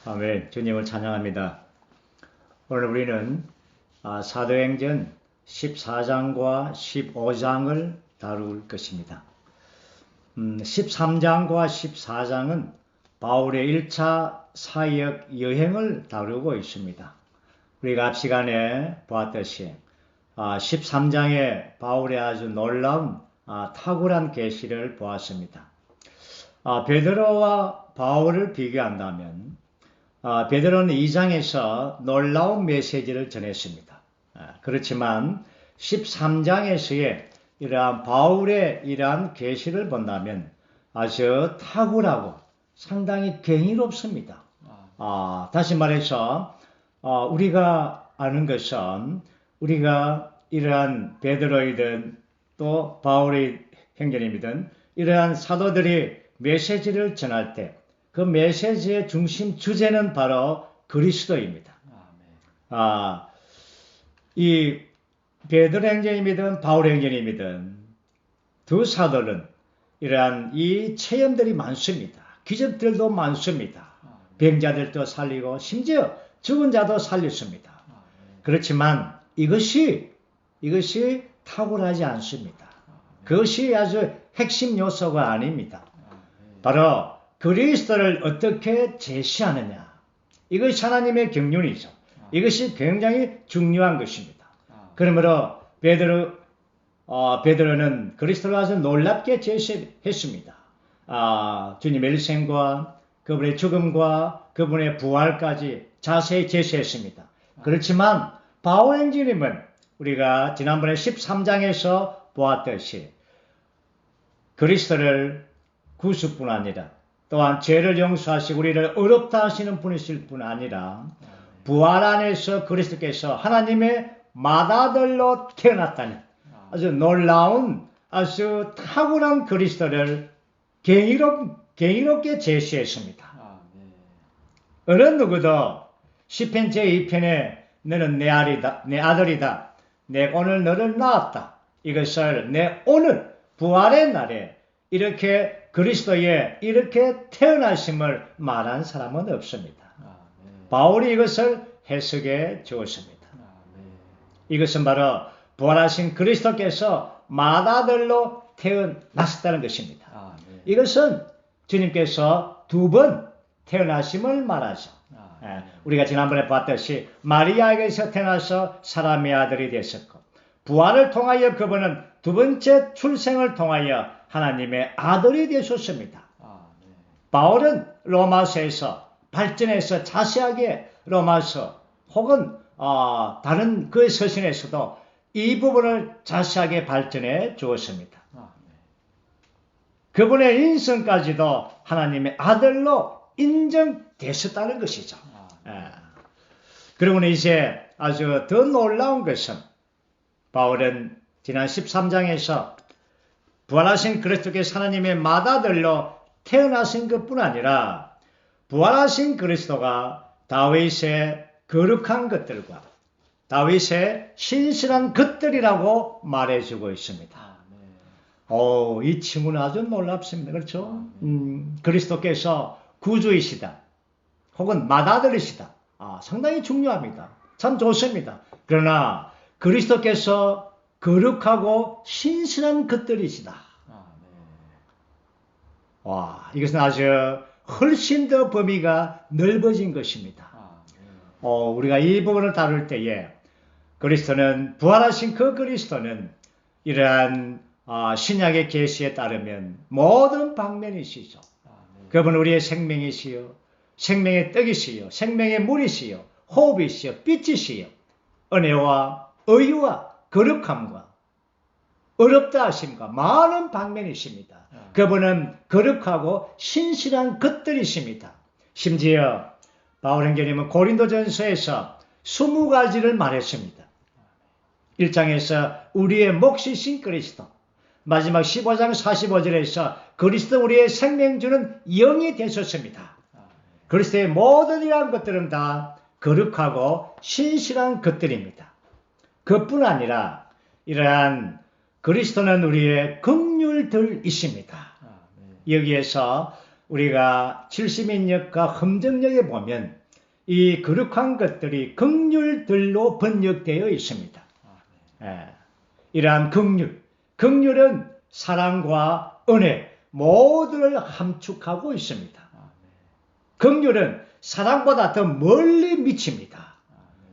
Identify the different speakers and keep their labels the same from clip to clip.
Speaker 1: 아멘. 주님을 찬양합니다. 오늘 우리는 사도행전 14장과 15장을 다룰 것입니다. 13장과 14장은 바울의 1차 사역 여행을 다루고 있습니다. 우리가 앞 시간에 보았듯이 13장에 바울의 아주 놀라운 탁월한 계시를 보았습니다. 베드로와 바울을 비교한다면 베드로는 2장에서 놀라운 메시지를 전했습니다. 그렇지만 13장에서의 이러한 바울의 이러한 계시를 본다면 아주 탁월하고 상당히 경이롭습니다. 다시 말해서 우리가 아는 것은 우리가 이러한 베드로이든 또 바울의 행전이든 이러한 사도들이 메시지를 전할 때 그 메시지의 중심 주제는 바로 그리스도입니다. 이 베드로 행전이든 바울 행전이든 두 사도는 이러한 이 체험들이 많습니다. 기적들도 많습니다. 병자들도 살리고 심지어 죽은 자도 살렸습니다. 그렇지만 이것이 탁월하지 않습니다. 그것이 아주 핵심 요소가 아닙니다. 바로 그리스도를 어떻게 제시하느냐. 이것이 하나님의 경륜이죠. 이것이 굉장히 중요한 것입니다. 그러므로 베드로는 그리스도를 아주 놀랍게 제시했습니다. 주님의 일생과 그분의 죽음과 그분의 부활까지 자세히 제시했습니다. 그렇지만 바울 행전님은 우리가 지난번에 13장에서 보았듯이 그리스도를 구주뿐 아니라 또한 죄를 용서하시고 우리를 의롭다 하시는 분이실 뿐 아니라 부활 안에서 그리스도께서 하나님의 맏아들로 태어났다는 아주 놀라운 아주 탁월한 그리스도를 경이롭게 제시했습니다. 어느 누구도 시편 제2편에 너는 내 아들이다. 내 오늘 너를 낳았다. 이것을 내 오늘 부활의 날에 이렇게 그리스도의 이렇게 태어나심을 말한 사람은 없습니다. 바울이 이것을 해석해 주었습니다. 이것은 바로 부활하신 그리스도께서 맏아들로 태어나셨다는 것입니다. 이것은 주님께서 두 번 태어나심을 말하죠. 우리가 지난번에 봤듯이 마리아에게서 태어나서 사람의 아들이 되셨고 부활을 통하여 그분은 두 번째 출생을 통하여 하나님의 아들이 되셨습니다. 바울은 로마서에서 발전해서 자세하게 로마서 혹은 다른 그 서신에서도 이 부분을 자세하게 발전해 주었습니다. 그분의 인성까지도 하나님의 아들로 인정되셨다는 것이죠. 그러고는 이제 아주 더 놀라운 것은 바울은 지난 13장에서 부활하신 그리스도께서 하나님의 맏아들로 태어나신 것뿐 아니라 부활하신 그리스도가 다윗의 거룩한 것들과 다윗의 신실한 것들이라고 말해주고 있습니다. 이 친구는 아주 놀랍습니다. 그렇죠? 그리스도께서 구주이시다. 혹은 맏아들이시다. 상당히 중요합니다. 참 좋습니다. 그러나 그리스도께서 거룩하고 신실한 것들이시다. 이것은 아주 훨씬 더 범위가 넓어진 것입니다. 우리가 이 부분을 다룰 때에 그리스도는 부활하신 그 그리스도는 이러한 신약의 계시에 따르면 모든 방면이시죠. 그분은 우리의 생명이시요, 생명의 떡이시요, 생명의 물이시요, 호흡이시요, 빛이시요, 은혜와 의와 거룩함과 어렵다 하심과 많은 방면이십니다. 그분은 거룩하고 신실한 것들이십니다. 심지어 바울 행전님은 고린도전서에서 20가지를 말했습니다. 1장에서 우리의 몫이신 그리스도, 마지막 15장 45절에서 그리스도 우리의 생명 주는 영이 되셨습니다. 그리스도의 모든 이러한 것들은 다 거룩하고 신실한 것들입니다. 그뿐 아니라 이러한 그리스도는 우리의 긍휼들이십니다. 여기에서 우리가 70인역과 흠정역에 보면 이 거룩한 것들이 긍휼들로 번역되어 있습니다. 이러한 긍휼은 사랑과 은혜 모두를 함축하고 있습니다. 긍휼은 사랑보다 더 멀리 미칩니다.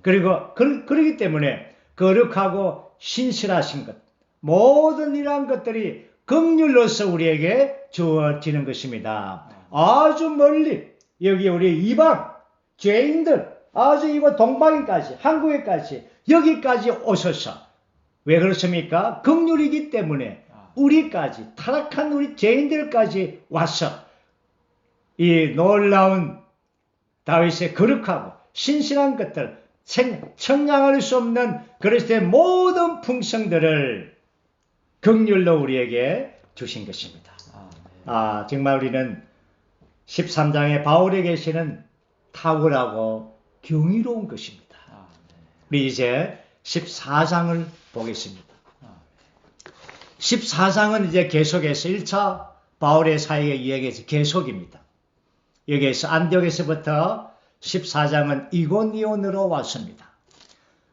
Speaker 1: 그리고 그렇기 때문에 거룩하고 신실하신 것 모든 이러한 것들이 긍휼로서 우리에게 주어지는 것입니다. 아주 멀리 여기 우리 이방 죄인들 아주 이거 동방에까지 한국에까지 여기까지 오셔서 왜 그렇습니까? 긍휼이기 때문에 우리까지 타락한 우리 죄인들까지 와서 이 놀라운 다윗의 거룩하고 신실한 것들 청량할 수 없는 그리스도의 모든 풍성들을 긍휼로 우리에게 주신 것입니다. 정말 우리는 13장에 바울에 계시는 탁월하고 경이로운 것입니다. 우리 이제 14장을 보겠습니다. 14장은 이제 계속해서 1차 바울의 사역의 이야기에서 계속입니다. 여기에서 안디옥에서부터 14장은 이고니온으로 왔습니다.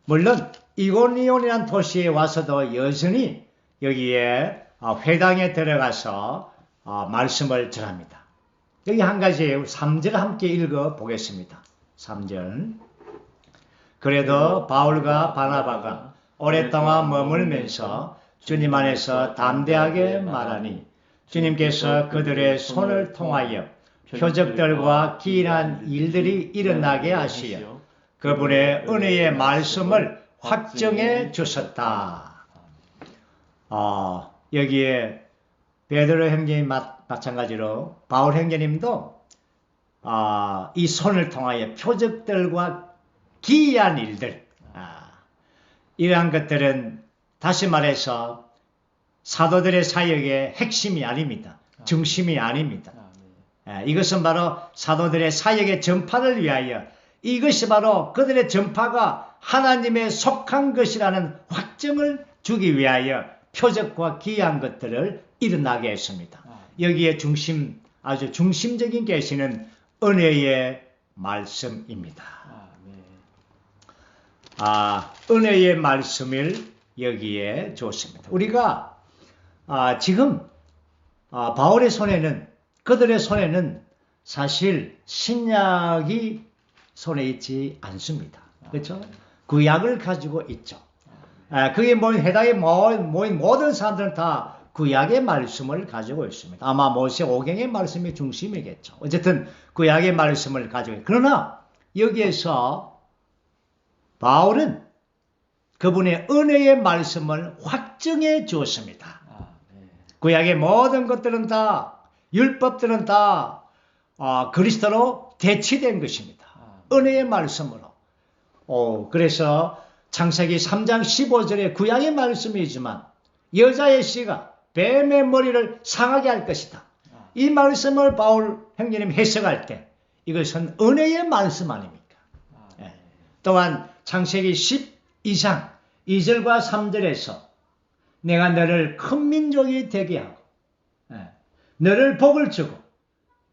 Speaker 1: 물론 이고니온이라는 도시에 와서도 여전히 여기에 회당에 들어가서 말씀을 전합니다. 여기 한 가지 3절 함께 읽어 보겠습니다. 3절. 그래도 바울과 바나바가 오랫동안 머물면서 주님 안에서 담대하게 말하니 주님께서 그들의 손을 통하여 표적들과 기이한 일들이 일어나게 하시어 그분의 은혜의 말씀을 확정해 주셨다. 여기에 베드로 형제님 마찬가지로 바울 형제님도 이 손을 통하여 표적들과 기이한 일들 이러한 것들은 다시 말해서 사도들의 사역의 핵심이 아닙니다. 중심이 아닙니다. 이것은 바로 사도들의 사역의 전파를 위하여 이것이 바로 그들의 전파가 하나님의 속한 것이라는 확증을 주기 위하여 표적과 기이한 것들을 일어나게 했습니다. 여기에 아주 중심적인 계시는 은혜의 말씀입니다. 은혜의 말씀을 여기에 줬습니다. 우리가 지금 바울의 손에는 그들의 손에는 사실 신약이 손에 있지 않습니다. 그렇죠? 구약을 가지고 있죠. 그게 모인 회당에 모인 모든 사람들은 다 구약의 말씀을 가지고 있습니다. 아마 모세오경의 말씀이 중심이겠죠. 어쨌든 구약의 말씀을 가지고 있습니다. 그러나 여기에서 바울은 그분의 은혜의 말씀을 확증해 주었습니다. 구약의 모든 것들은 다 율법들은 다 그리스도로 대치된 것입니다. 은혜의 말씀으로. 그래서 창세기 3장 15절에 구약의 말씀이지만 여자의 씨가 뱀의 머리를 상하게 할 것이다. 이 말씀을 바울 형제님 해석할 때 이것은 은혜의 말씀 아닙니까? 또한 창세기 12장 2절과 3절에서 내가 너를 큰 민족이 되게 하고 너를 복을 주고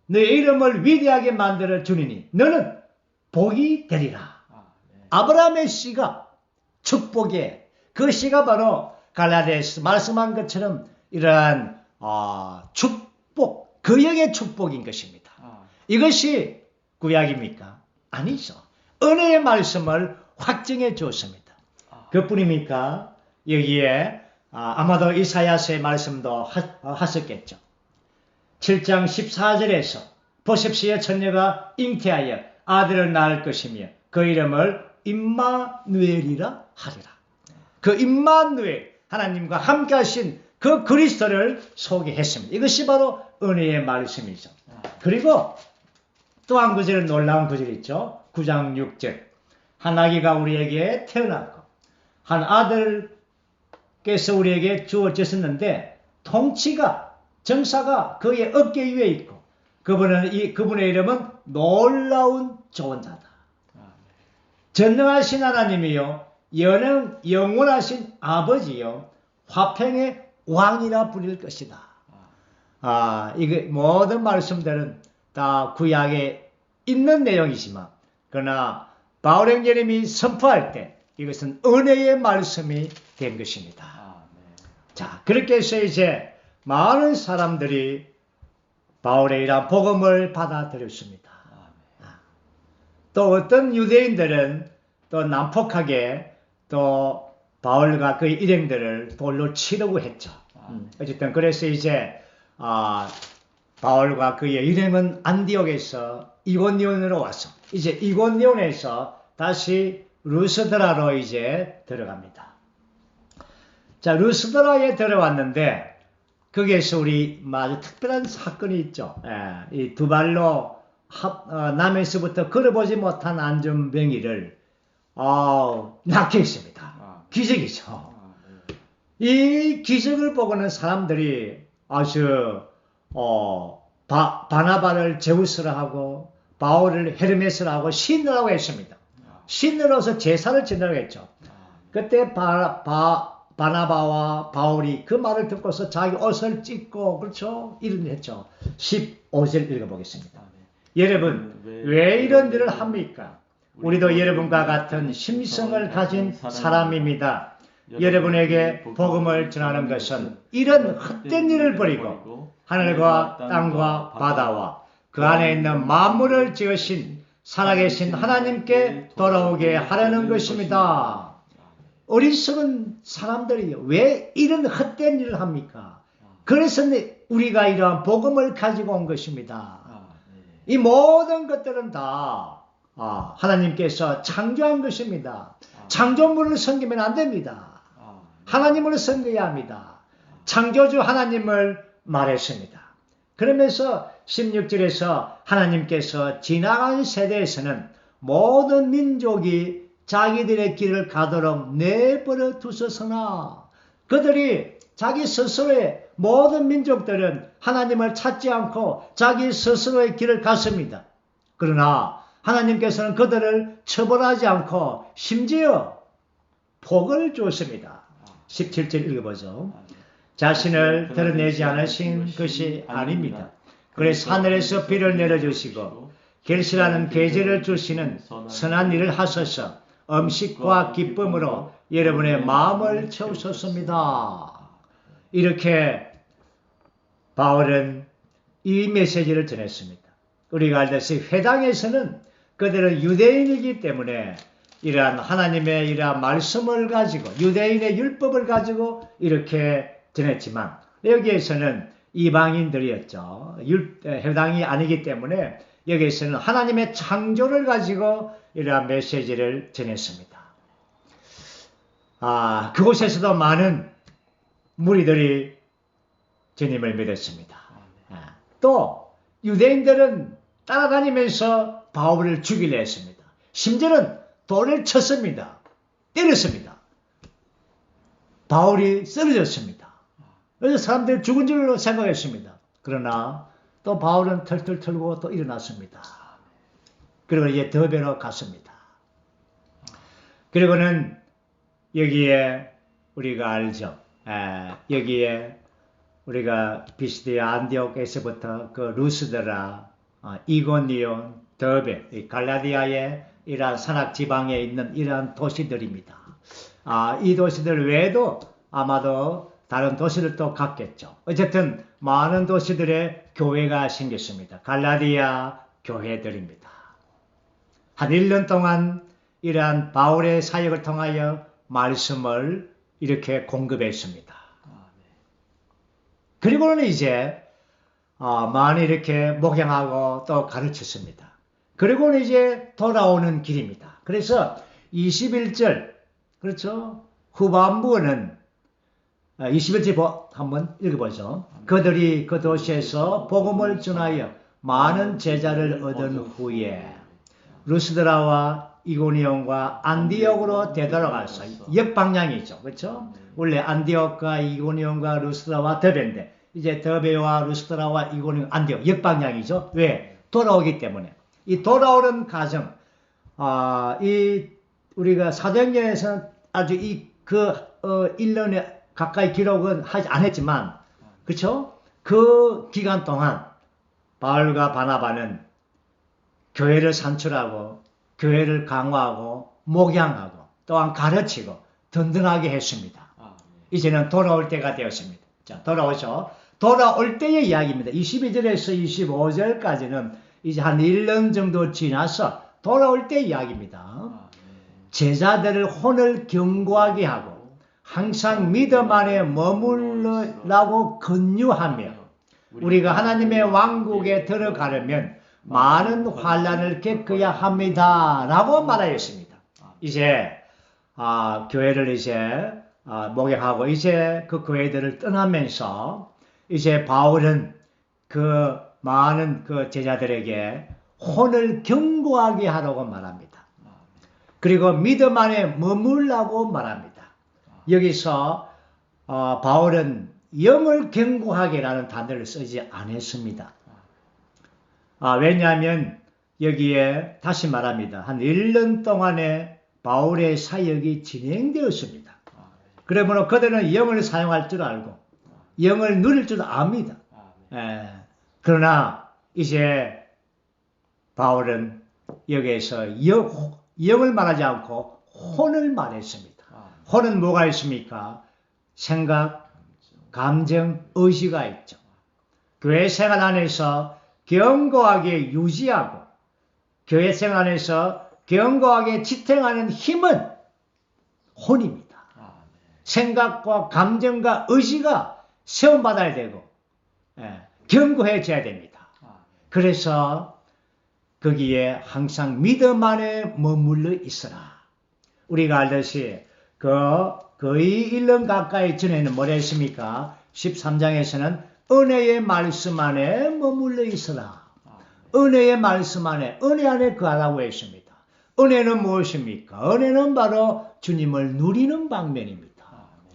Speaker 1: 너의 이름을 위대하게 만들어 주리니 너는 복이 되리라. 아브라함의 씨가 축복이에요. 그 씨가 바로 갈라디아에서 말씀한 것처럼 이러한 축복, 거역의 축복인 것입니다. 이것이 구약입니까? 아니죠. 은혜의 말씀을 확증해 주었습니다. 그뿐입니까? 여기에 아마도 이사야서의 말씀도 하셨겠죠. 7장 14절에서 보십시오. 처녀가 잉태하여 아들을 낳을 것이며 그 이름을 임마누엘이라 하리라. 그 임마누엘, 하나님과 함께 하신 그 그리스도를 소개했습니다. 이것이 바로 은혜의 말씀이죠. 그리고 또 한 구절은 놀라운 구절이 있죠. 9장 6절. 한 아기가 우리에게 태어났고 한 아들께서 우리에게 주어졌었는데 통치가 정사가 그의 어깨 위에 있고 그분의 이름은 놀라운 조언자다. 전능하신 하나님이요 영원하신 아버지요 화평의 왕이라 부릴 것이다. 이게 모든 말씀들은 다 구약에 있는 내용이지만, 그러나 바울 형제님이 선포할 때 이것은 은혜의 말씀이 된 것입니다. 자, 그렇게 해서 이제 많은 사람들이 바울의 이러한 복음을 받아들였습니다. 또 어떤 유대인들은 또 난폭하게 또 바울과 그의 일행들을 돌로 치려고 했죠. 어쨌든 그래서 이제 바울과 그의 일행은 안디옥에서 이고니온으로 와서 이제 이고니온에서 다시 루스드라로 이제 들어갑니다. 자, 루스드라에 들어왔는데 거기에서 우리 아주 특별한 사건이 있죠. 이 두 발로 남에서부터 걸어보지 못한 안전병이를 낫게 했습니다. 기적이죠. 이 기적을 보고는 사람들이 아주 바나바를 제우스라 하고 바울을 헤르메스라 하고 신으라고 했습니다. 신으로서 제사를 지내라고 했죠. 그때 바나바와 바울이 그 말을 듣고서 자기 옷을 찢고 그렇죠? 이런 일 했죠. 15절 읽어보겠습니다. 여러분 왜 이런 일을 합니까? 우리도 여러분과 같은 심성을 가진 사람입니다. 여러분에게 복음을 전하는 것은 이런 헛된 일을 버리고 하늘과 땅과 바다와 그 안에 있는 만물을 지으신 살아계신 하나님께 돌아오게 하려는 것입니다. 어리석은 사람들이 왜 이런 헛된 일을 합니까? 그래서 우리가 이러한 복음을 가지고 온 것입니다. 이 모든 것들은 다 하나님께서 창조한 것입니다. 창조물을 섬기면 안 됩니다. 하나님을 섬겨야 합니다. 창조주 하나님을 말했습니다. 그러면서 16절에서 하나님께서 지나간 세대에서는 모든 민족이 자기들의 길을 가도록 내버려 두셨으나 그들이 자기 스스로의 모든 민족들은 하나님을 찾지 않고 자기 스스로의 길을 갔습니다. 그러나 하나님께서는 그들을 처벌하지 않고 심지어 복을 주었습니다. 17절 읽어보죠. 자신을 드러내지 않으신 것이 아닙니다. 그래서 하늘에서 비를 내려주시고 결실하는 계절을 주시는 선한 일을 하소서 음식과 기쁨으로 여러분의 마음을 채우셨습니다. 이렇게 바울은 이 메시지를 전했습니다. 우리가 알다시피 회당에서는 그들은 유대인이기 때문에 이러한 하나님의 이러한 말씀을 가지고 유대인의 율법을 가지고 이렇게 전했지만 여기에서는 이방인들이었죠. 회당이 아니기 때문에 여기에서는 하나님의 창조를 가지고 이러한 메시지를 전했습니다. 그곳에서도 많은 무리들이 주님을 믿었습니다. 또 유대인들은 따라다니면서 바울을 죽이려 했습니다. 심지어는 돌을 쳤습니다. 때렸습니다. 바울이 쓰러졌습니다. 그래서 사람들이 죽은 줄로 생각했습니다. 그러나 또 바울은 털털 털고 또 일어났습니다. 그리고 이제 더베로 갔습니다. 그리고는 여기에 우리가 알죠. 여기에 우리가 비시디아 안디옥에서부터 그 루스드라, 이고니온, 더베, 갈라디아의 이러한 산악 지방에 있는 이러한 도시들입니다. 이 도시들 외에도 아마도 다른 도시들도 갔겠죠. 어쨌든 많은 도시들의 교회가 생겼습니다. 갈라디아 교회들입니다. 한 1년 동안 이러한 바울의 사역을 통하여 말씀을 이렇게 공급했습니다. 그리고는 이제 많이 이렇게 목양하고 또 가르쳤습니다. 그리고는 이제 돌아오는 길입니다. 그래서 21절 그렇죠? 후반부는 21절 한번 읽어보죠. 그들이 그 도시에서 복음을 전하여 많은 제자를 얻은 후에 루스드라와 이고니온과 안디옥으로 되돌아가서 역방향이죠. 그렇죠? 원래 안디옥과 이고니온과 루스드라와 더베인데 이제 더베와 루스드라와 이고니온, 안디옥 역방향이죠. 왜? 돌아오기 때문에. 이 돌아오는 과정, 우리가 사도행전에서는 아주 1년에 가까이 기록은 하지 않았지만, 그렇죠? 그 기간 동안 바울과 바나바는 교회를 산출하고 교회를 강화하고 목양하고 또한 가르치고 든든하게 했습니다. 이제는 돌아올 때가 되었습니다. 자, 돌아오죠. 돌아올 때의 이야기입니다. 22절에서 25절까지는 이제 한 1년 정도 지나서 돌아올 때 이야기입니다. 제자들을 혼을 견고하게 하고 항상 믿음 안에 머물라고 권유하며 우리가 하나님의 왕국에 들어가려면 많은 환란을 겪어야 합니다. 라고 말하였습니다. 이제 교회를 이제 목양하고 이제 그 교회들을 떠나면서 이제 바울은 그 많은 그 제자들에게 혼을 견고하게 하라고 말합니다. 그리고 믿음 안에 머물라고 말합니다. 여기서 바울은 영을 견고하게라는 단어를 쓰지 않았습니다. 왜냐하면 여기에 다시 말합니다. 한 1년 동안에 바울의 사역이 진행되었습니다. 그러므로 그들은 영을 사용할 줄 알고 영을 누릴 줄 압니다. 그러나 이제 바울은 여기에서 영을 말하지 않고 혼을 말했습니다. 혼은 뭐가 있습니까? 생각, 감정, 의지가 있죠. 교회 생활 안에서 견고하게 유지하고 교회 생활 안에서 견고하게 지탱하는 힘은 혼입니다. 생각과 감정과 의지가 세움받아야 되고 견고해져야 됩니다. 그래서 거기에 항상 믿음 안에 머물러 있어라. 우리가 알듯이 거의 1년 가까이 전에는 뭐라 했습니까? 13장에서는 은혜의 말씀 안에 머물러 있어라. 은혜의 말씀 안에, 은혜 안에 거하라고 했습니다. 은혜는 무엇입니까? 은혜는 바로 주님을 누리는 방면입니다.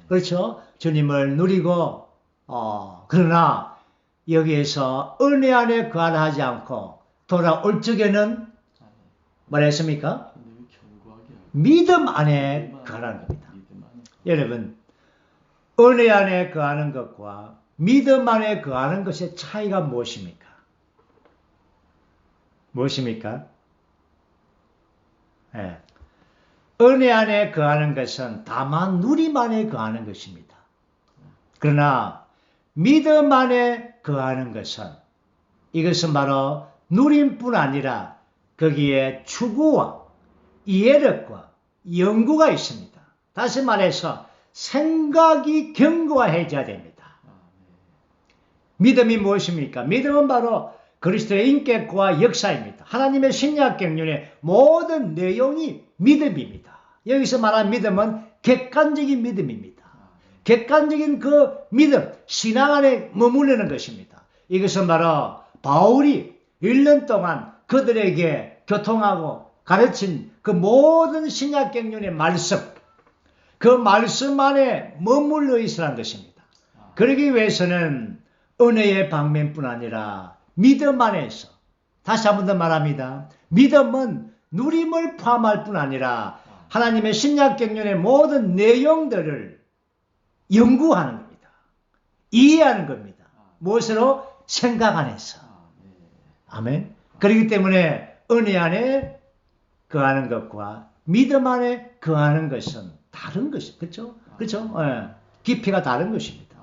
Speaker 1: 그렇죠? 주님을 누리고 그러나 여기에서 은혜 안에 거하라 하지 않고 돌아올 적에는 뭐라 했습니까? 믿음 안에 거하라는 겁니다. 여러분, 은혜 안에 거하는 것과 믿음 안에 거하는 것의 차이가 무엇입니까? 무엇입니까? 은혜 안에 거하는 것은 다만 누림 안에 거하는 것입니다. 그러나 믿음 안에 거하는 것은 이것은 바로 누림뿐 아니라 거기에 추구와 이해력과 연구가 있습니다. 다시 말해서 생각이 견고해져야 됩니다. 믿음이 무엇입니까? 믿음은 바로 그리스도의 인격과 역사입니다. 하나님의 신약 경륜의 모든 내용이 믿음입니다. 여기서 말하는 믿음은 객관적인 믿음입니다. 객관적인 그 믿음, 신앙 안에 머무르는 것입니다. 이것은 바로 바울이 1년 동안 그들에게 교통하고 가르친 그 모든 신약 경륜의 말씀, 그 말씀 안에 머물러 있으라는 것입니다. 그러기 위해서는 은혜의 방면뿐 아니라 믿음 안에서, 다시 한 번 더 말합니다. 믿음은 누림을 포함할 뿐 아니라 하나님의 신약 경륜의 모든 내용들을 연구하는 겁니다. 이해하는 겁니다. 무엇으로? 생각 안에서. 아멘. 그렇기 때문에 은혜 안에 거하는 것과 믿음 안에 거하는 것은 다른 것이죠. 그렇죠? 그렇죠? 깊이가 다른 것입니다.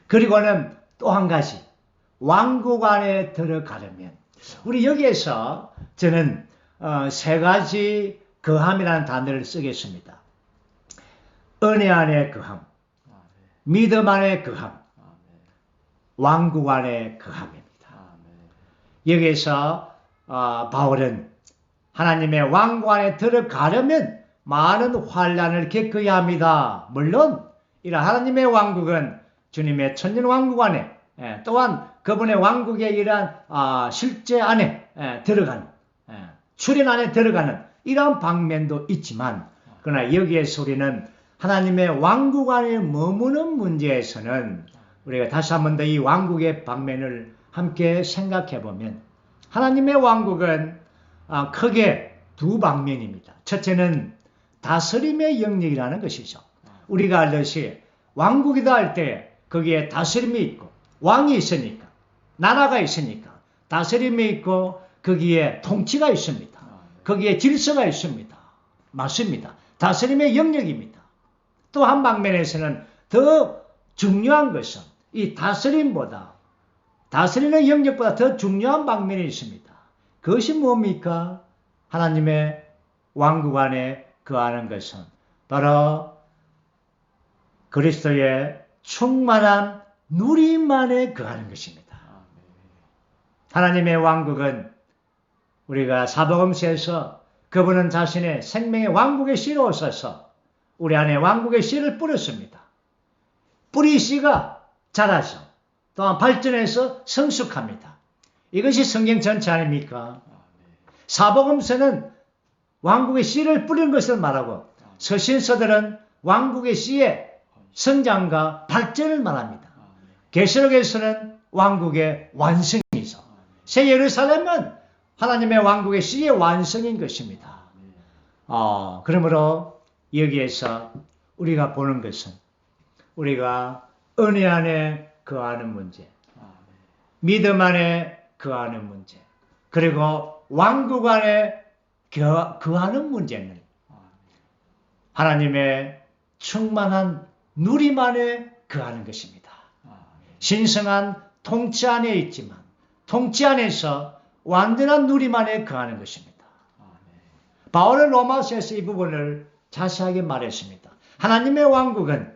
Speaker 1: 그리고는 또 한 가지, 왕국 안에 들어가려면 우리 여기에서 저는 세 가지 거함이라는 단어를 쓰겠습니다. 은혜 안에 거함, 믿음 안에 거함, 왕국 안에 거함입니다. 여기에서 바울은 하나님의 왕국 안에 들어가려면 많은 환란을 겪어야 합니다. 물론 이런 하나님의 왕국은 주님의 천년 왕국 안에 또한 그분의 왕국의 이러한 실제 안에 들어가는 출현 안에 들어가는 이런 방면도 있지만 그러나 여기에서 우리는 하나님의 왕국 안에 머무는 문제에서는 우리가 다시 한 번 더 이 왕국의 방면을 함께 생각해 보면 하나님의 왕국은 크게 두 방면입니다. 첫째는 다스림의 영역이라는 것이죠. 우리가 알듯이 왕국이다 할 때 거기에 다스림이 있고 왕이 있으니까 나라가 있으니까 다스림이 있고 거기에 통치가 있습니다. 거기에 질서가 있습니다. 맞습니다. 다스림의 영역입니다. 또 한 방면에서는 더 중요한 것은 이 다스림보다 다스리는 영역보다 더 중요한 방면이 있습니다. 그것이 뭡니까? 하나님의 왕국 안에 거하는 것은 바로 그리스도의 충만한 누림 안에 거하는 것입니다. 하나님의 왕국은 우리가 사복음서에서 그분은 자신의 생명의 왕국의 씨로 오셔서 우리 안에 왕국의 씨를 뿌렸습니다. 뿌리 씨가 자라서 또한 발전해서 성숙합니다. 이것이 성경 전체 아닙니까? 사복음서는 왕국의 씨를 뿌린 것을 말하고 서신서들은 왕국의 씨의 성장과 발전을 말합니다. 계시록에서는 왕국의 완성이죠. 새 예루살렘은 하나님의 왕국의 씨의 완성인 것입니다. 그러므로 여기에서 우리가 보는 것은 우리가 은혜 안에 거하는 문제, 믿음 안에 거하는 문제, 그리고 왕국 안에 거하는 문제는 하나님의 충만한 누림 안에 거하는 것입니다. 신성한 통치 안에 있지만 통치 안에서 완전한 누림 안에 거하는 것입니다. 바울은 로마서에서 이 부분을 자세하게 말했습니다. 하나님의 왕국은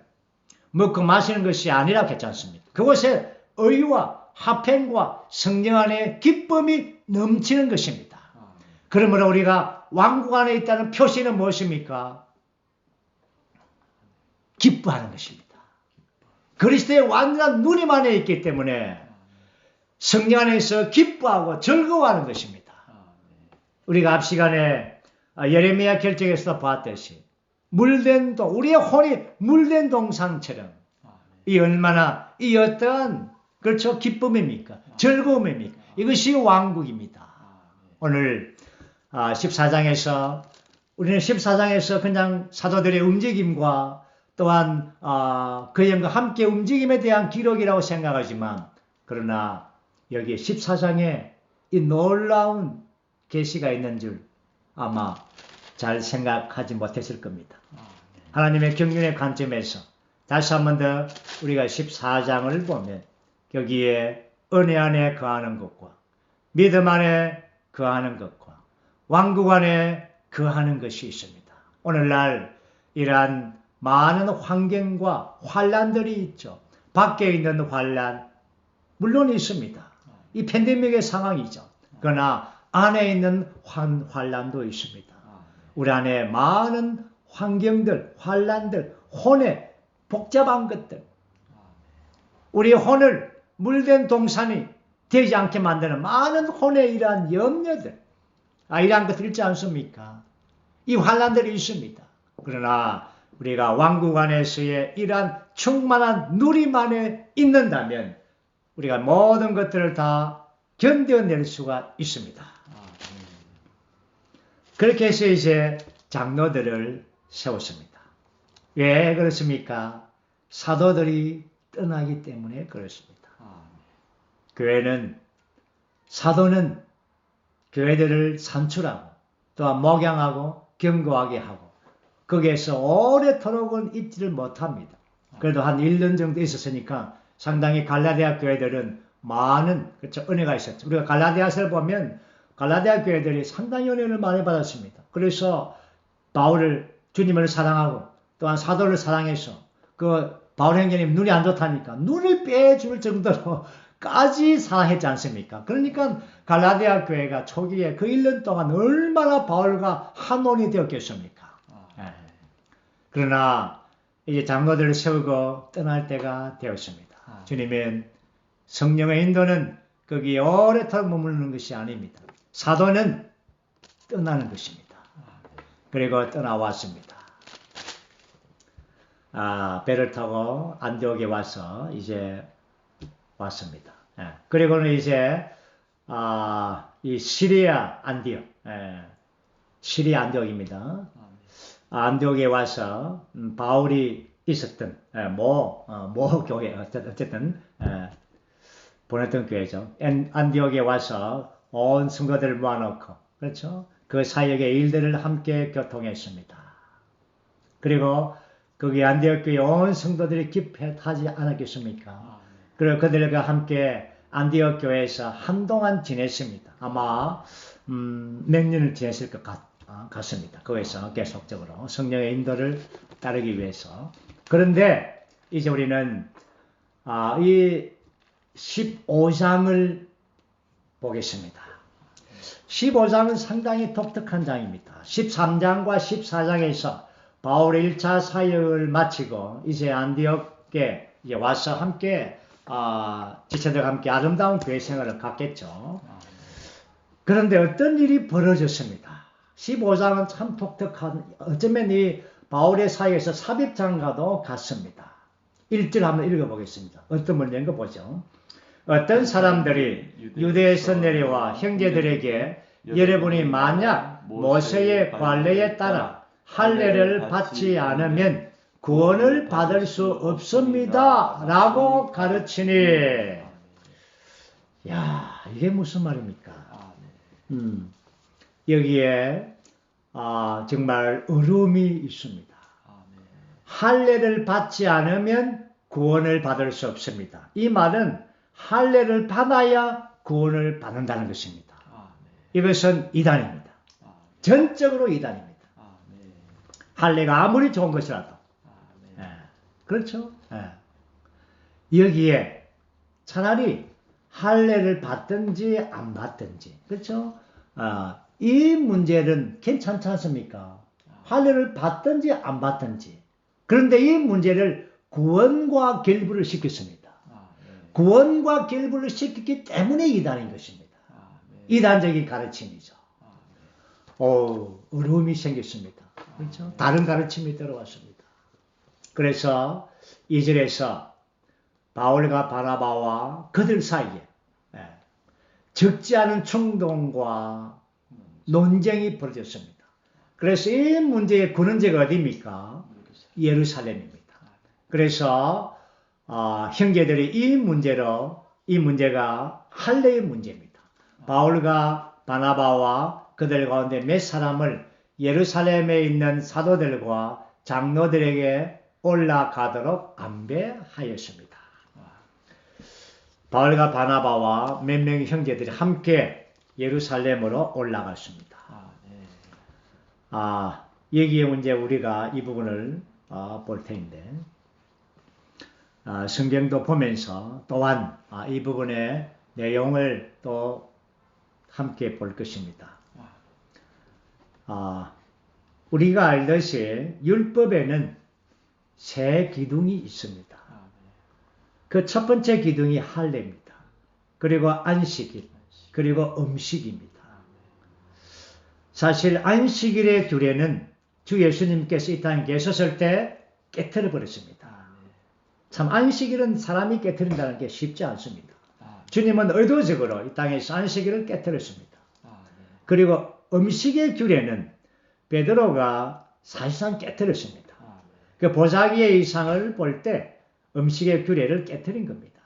Speaker 1: 먹고 마시는 것이 아니라 했지 않습니까? 그곳에 의와 화평과 성령 안에 기쁨이 넘치는 것입니다. 그러므로 우리가 왕국 안에 있다는 표시는 무엇입니까? 기뻐하는 것입니다. 그리스도의 완전한 누림 안에 있기 때문에 성령 안에서 기뻐하고 즐거워하는 것입니다. 우리가 앞 시간에 예레미야 결정에서 봤듯이 물된 동, 우리의 혼이 물된 동상처럼 이 얼마나 이 어떠한 그렇죠 기쁨입니까? 즐거움입니까? 이것이 왕국입니다. 오늘 14장에서 우리는 14장에서 그냥 사도들의 움직임과 또한 그 영과 함께 움직임에 대한 기록이라고 생각하지만 그러나 여기 14장에 이 놀라운 계시가 있는 줄 아마 잘 생각하지 못했을 겁니다. 하나님의 경륜의 관점에서 다시 한 번 더 우리가 14장을 보면 여기에 은혜 안에 거하는 것과 믿음 안에 거하는 것과 왕국 안에 거하는 것이 있습니다. 오늘날 이러한 많은 환경과 환란들이 있죠. 밖에 있는 환란 물론 있습니다. 이 팬데믹의 상황이죠. 그러나 안에 있는 환란도 있습니다. 우리 안에 많은 환경들, 환란들, 혼의 복잡한 것들, 우리 혼을 물된 동산이 되지 않게 만드는 많은 혼의 이러한 염려들, 이러한 것들 있지 않습니까? 이 환란들이 있습니다. 그러나 우리가 왕국 안에서의 이러한 충만한 누림 안에 있는다면 우리가 모든 것들을 다 견뎌낼 수가 있습니다. 그렇게 해서 이제 장로들을 세웠습니다. 왜 그렇습니까? 사도들이 떠나기 때문에 그렇습니다. 사도는 교회들을 산출하고 또한 목양하고 경고하게 하고 거기에서 오래도록은 있지를 못합니다. 그래도 한 1년 정도 있었으니까 상당히 갈라디아 교회들은 많은 그렇죠 은혜가 있었죠. 우리가 갈라디아서를 보면 갈라디아 교회들이 상당히 은혜를 많이 받았습니다. 그래서 주님을 사랑하고 또한 사도를 사랑해서 그 바울 행전이 눈이 안 좋다니까 눈을 빼줄 정도로까지 사랑했지 않습니까? 그러니까 갈라디아 교회가 초기에 그 1년 동안 얼마나 바울과 한온이 되었겠습니까? 그러나 이제 장로들을 세우고 떠날 때가 되었습니다. 주님은 성령의 인도는 거기에 오래도록 머무르는 것이 아닙니다. 사도는 떠나는 것입니다. 그리고 떠나왔습니다. 배를 타고 안디옥에 와서 이제 왔습니다. 그리고는 이제 이 시리아 안디옥, 시리아 안디옥입니다. 안디옥에 와서 바울이 있었던 모 교회 어쨌든 보냈던 교회죠. 안디옥에 와서 온 성도들을 모아놓고, 그렇죠? 그 사역의 일들을 함께 교통했습니다. 그리고 거기 안디옥 교회 온 성도들이 기뻐하지 않았겠습니까? 그리고 그들과 함께 안디옥 교회에서 한동안 지냈습니다. 아마 몇 년을 지냈을 것 같습니다. 거기서 계속적으로 성령의 인도를 따르기 위해서. 그런데 이제 우리는 이 15장을 보겠습니다. 15장은 상당히 독특한 장입니다. 13장과 14장에서 바울의 1차 사역을 마치고 이제 안디옥에 이제 와서 함께 지체들과 함께 아름다운 교회 생활을 갖겠죠. 그런데 어떤 일이 벌어졌습니다. 15장은 참 독특한, 어쩌면 이 바울의 사역에서 삽입장과도 같습니다. 1절 한번 읽어보겠습니다. 어떤 문제인 거 보죠. 어떤 사람들이 유대에서 내려와 형제들에게 여러분이 만약 모세의 관례에 따라 할례를 받지 않으면 구원을 받을 수 없습니다. 라고 가르치니, 야, 이게 무슨 말입니까? 여기에 정말 어려움이 있습니다. 할례를 받지 않으면 구원을 받을 수 없습니다. 이 말은 할례를 받아야 구원을 받는다는 것입니다. 이것은 이단입니다. 전적으로 이단입니다. 할례가 아무리 좋은 것이라도. 그렇죠? 여기에 차라리 할례를 받든지 안 받든지, 그렇죠? 이 문제는 괜찮지 않습니까? 할례를 받든지 안 받든지. 그런데 이 문제를 구원과 결부를 시켰습니다. 구원과 결부를 시켰기 때문에 이단인 것입니다. 이단적인 가르침이죠. 어려움이 생겼습니다. 그렇죠? 다른 가르침이 들어왔습니다. 그래서 2절에서 바울과 바나바와 그들 사이에 적지 않은 충동과 논쟁이 벌어졌습니다. 그래서 이 문제의 근원지가 어디입니까? 예루살렘입니다. 그래서 형제들이 이 문제가 할례의 문제입니다. 바울과 바나바와 그들 가운데 몇 사람을 예루살렘에 있는 사도들과 장로들에게 올라가도록 안배하였습니다. 바울과 바나바와 몇 명의 형제들이 함께 예루살렘으로 올라갔습니다. 여기에 문제 우리가 이 부분을 볼 텐데, 성경도 보면서 또한 이 부분의 내용을 또 함께 볼 것입니다. 우리가 알듯이 율법에는 세 기둥이 있습니다. 그 첫 번째 기둥이 할례입니다. 그리고 안식일, 그리고 음식입니다. 사실 안식일의 규례는 주 예수님께서 이 땅에 계셨을 때 깨트려 버렸습니다. 참 안식일은 사람이 깨트린다는 게 쉽지 않습니다. 주님은 의도적으로 이 땅에서 안식일을 깨트렸습니다. 그리고 음식의 규례는 베드로가 사실상 깨트렸습니다. 그 보자기의 이상을 볼 때 음식의 규례를 깨트린 겁니다.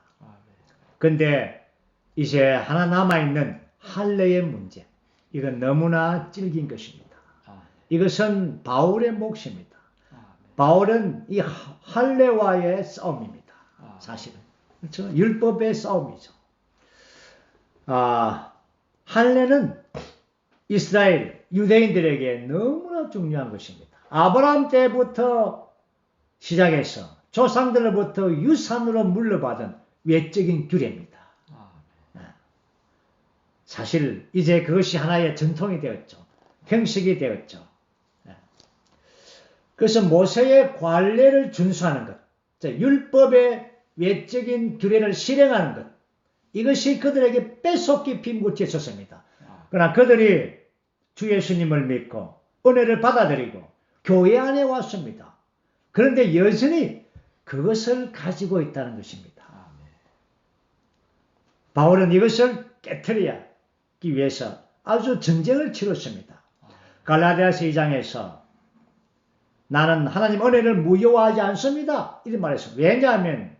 Speaker 1: 그런데 이제 하나 남아있는 할례의 문제, 이건 너무나 질긴 것입니다. 이것은 바울의 몫입니다. 바울은 이 할례와의 싸움입니다. 사실은. 그렇죠? 율법의 싸움이죠. 할례는 이스라엘 유대인들에게 너무나 중요한 것입니다. 아브라함 때부터 시작해서 조상들로부터 유산으로 물려받은 외적인 규례입니다. 사실 이제 그것이 하나의 전통이 되었죠. 형식이 되었죠. 그래서 모세의 관례를 준수하는 것, 율법의 외적인 규례를 실행하는 것, 이것이 그들에게 뼛속 깊이 묻혀 있었습니다. 그러나 그들이 주 예수님을 믿고 은혜를 받아들이고 교회 안에 왔습니다. 그런데 여전히 그것을 가지고 있다는 것입니다. 바울은 이것을 깨트리기 위해서 아주 전쟁을 치렀습니다. 갈라디아서 2장에서 나는 하나님 은혜를 무효화하지 않습니다. 이런 말했습니다. 왜냐하면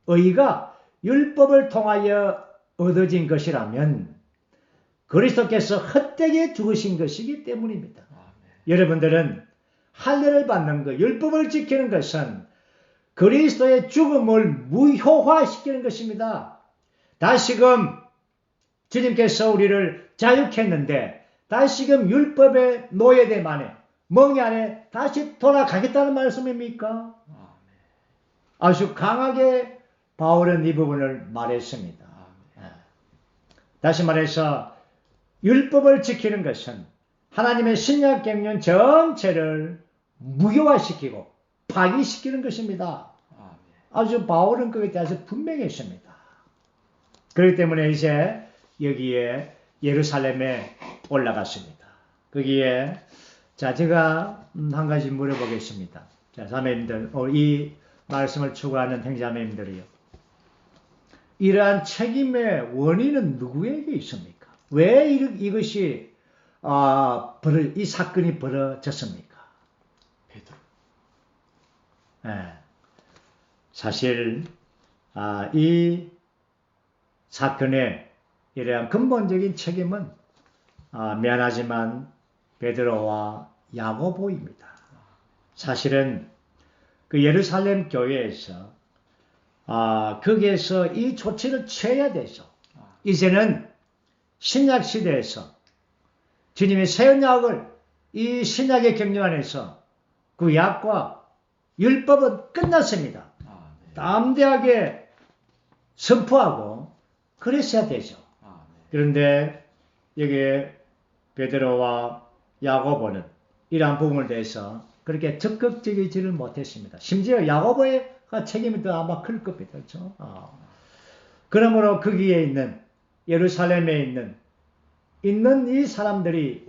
Speaker 1: 의가 율법을 통하여 얻어진 것이라면 그리스도께서 헛되게 죽으신 것이기 때문입니다. 여러분들은 할례를 받는 것, 율법을 지키는 것은 그리스도의 죽음을 무효화시키는 것입니다. 다시금 주님께서 우리를 자유케 했는데 다시금 율법의 노예됨 안에, 멍에 안에 다시 돌아가겠다는 말씀입니까? 아주 강하게 바울은 이 부분을 말했습니다. 다시 말해서 율법을 지키는 것은 하나님의 신약 경륜 전체를 무효화시키고 파기시키는 것입니다. 아주 바울은 그에 대해서 분명했습니다. 그렇기 때문에 이제 여기에 예루살렘에 올라갔습니다. 거기에 자 제가 한 가지 물어보겠습니다. 자 자매님들 이 말씀을 추구하는 행자매님들이요. 이러한 책임의 원인은 누구에게 있습니까? 왜 이것이 이 사건이 벌어졌습니까?
Speaker 2: 베드로.
Speaker 1: 네. 사실 이 사건의 이러한 근본적인 책임은 미안하지만 베드로와 야고보입니다. 사실은 그 예루살렘 교회에서 거기에서 이 조치를 취해야 되죠. 이제는 신약 시대에서 주님의 새 언약을 이 신약의 경륜 안에서 구약과 율법은 끝났습니다. 담대하게 선포하고 그랬어야 되죠. 그런데 여기에 베드로와 야고보는 이러한 부분에 대해서 그렇게 적극적이지를 못했습니다. 심지어 야고보가 책임이 더 아마 클 겁니다. 그렇죠? 그러므로 거기에 있는 예루살렘에 있는 이 사람들이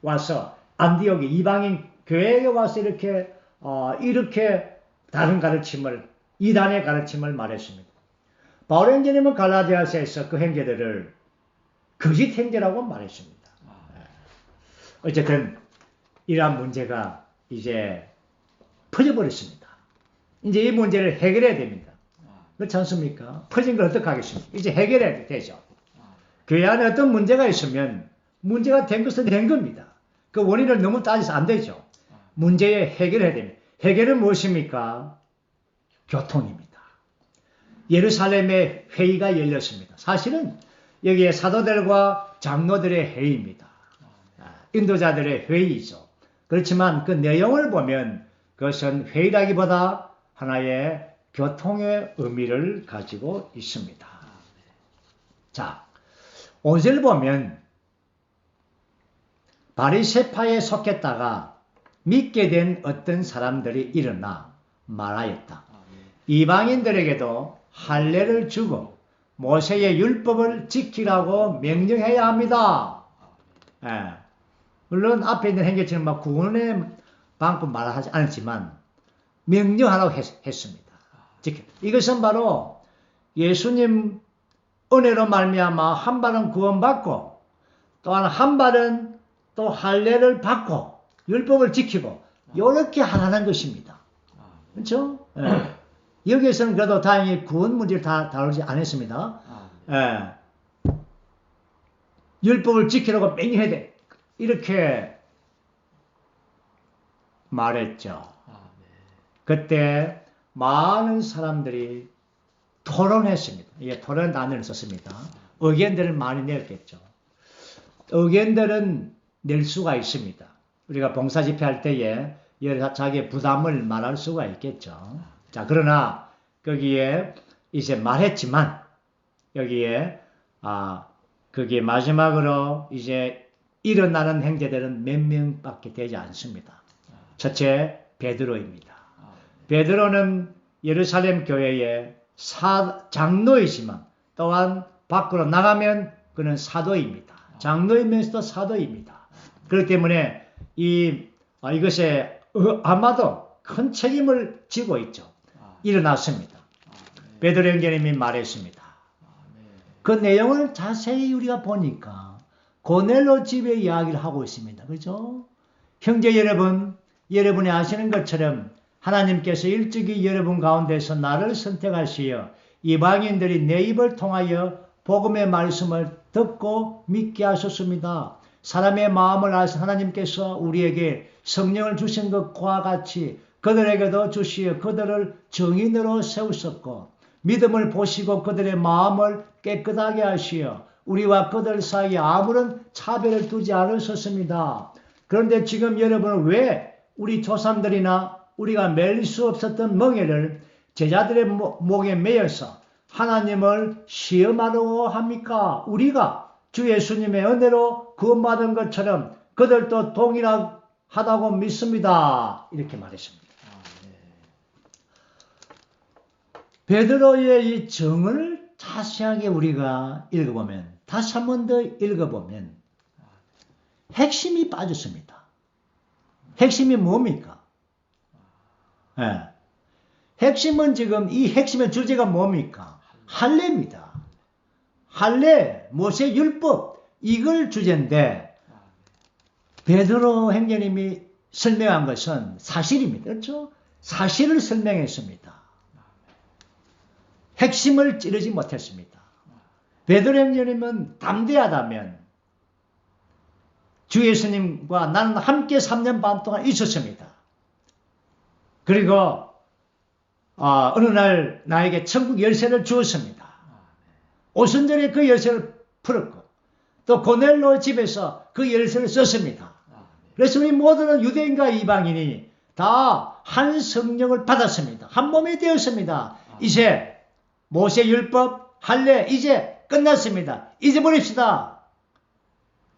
Speaker 1: 와서 안디옥에 이방인 교회에 와서 이렇게 다른 가르침을 이단의 가르침을 말했습니다. 바울 형제님은 갈라디아서에서 그 행제들을 거짓 행제라고 말했습니다. 어쨌든 이러한 문제가 이제 퍼져버렸습니다. 이제 이 문제를 해결해야 됩니다. 그렇지 않습니까? 퍼진 걸 어떻게 하겠습니까? 이제 해결해야 되죠. 교회 안에 어떤 문제가 있으면 문제가 된 것은 된 겁니다. 그 원인을 너무 따져서 안 되죠. 문제에 해결해야 됩니다. 해결은 무엇입니까? 교통입니다. 예루살렘에 회의가 열렸습니다. 사실은 여기에 사도들과 장로들의 회의입니다. 인도자들의 회의이죠. 그렇지만 그 내용을 보면 그것은 회의라기보다 하나의 교통의 의미를 가지고 있습니다. 자, 5절 보면 바리새파에 속했다가 믿게 된 어떤 사람들이 일어나 말하였다. 이방인들에게도 할례를 주고 모세의 율법을 지키라고 명령해야 합니다. 물론 앞에 있는 행계처럼 막 구원의 방법 말하지 않았지만 명령하라고 했습니다. 이것은 바로 예수님 은혜로 말미암아 한 발은 구원받고 또한 한 발은 또 할례를 받고 율법을 지키고 이렇게 하라는 것입니다. 그렇죠? 여기에서는 그래도 다행히 구원 문제를 다 다루지 않았습니다. 율법을 지키라고 명령해야 돼. 이렇게 말했죠. 그때 많은 사람들이 토론했습니다. 이게 토론 단어를 썼습니다. 의견들을 많이 냈겠죠. 의견들은 낼 수가 있습니다. 우리가 봉사 집회할 때에 자기의 부담을 말할 수가 있겠죠. 자, 그러나 거기에 이제 말했지만 여기에 거기에 마지막으로 이제 일어나는 행제들은 몇 명밖에 되지 않습니다. 첫째 베드로입니다. 베드로는 예루살렘 교회의 장로이지만 또한 밖으로 나가면 그는 사도입니다. 장로이면서도 사도입니다. 그렇기 때문에 이것에 아마도 큰 책임을 지고 있죠. 일어났습니다. 베드로 형제님이 말했습니다. 그 내용을 자세히 우리가 보니까 고넬로 집의 이야기를 하고 있습니다. 그렇죠? 형제 여러분, 여러분이 아시는 것처럼 하나님께서 일찍이 여러분 가운데서 나를 선택하시어 이방인들이 내 입을 통하여 복음의 말씀을 듣고 믿게 하셨습니다. 사람의 마음을 아신 하나님께서 우리에게 성령을 주신 것과 같이 그들에게도 주시어 그들을 증인으로 세우셨고 믿음을 보시고 그들의 마음을 깨끗하게 하시어 우리와 그들 사이에 아무런 차별을 두지 않으셨습니다. 그런데 지금 여러분은 왜 우리 조상들이나 우리가 맬 수 없었던 멍에를 제자들의 목에 매여서 하나님을 시험하려고 합니까? 우리가 주 예수님의 은혜로 구원받은 것처럼 그들도 동일하다고 믿습니다. 이렇게 말했습니다. 베드로의 이 정을 자세하게 우리가 읽어보면, 다시 한 번 더 읽어보면 핵심이 빠졌습니다. 핵심이 뭡니까? 네. 핵심은 지금 이 핵심의 주제가 뭡니까? 할례입니다. 할례, 모세 율법, 이걸 주제인데 베드로 행전님이 설명한 것은 사실입니다. 그렇죠? 사실을 설명했습니다. 핵심을 찌르지 못했습니다. 베드로 행전님은 담대하다면 주 예수님과 나는 함께 3년 반 동안 있었습니다. 그리고 어느 날 나에게 천국 열쇠를 주었습니다. 오순절에 그 열쇠를 풀었고 또 고넬로 집에서 그 열쇠를 썼습니다. 그래서 우리 모두는 유대인과 이방인이 다 한 성령을 받았습니다. 한 몸이 되었습니다. 이제 모세 율법, 할례 이제 끝났습니다. 잊어버립시다.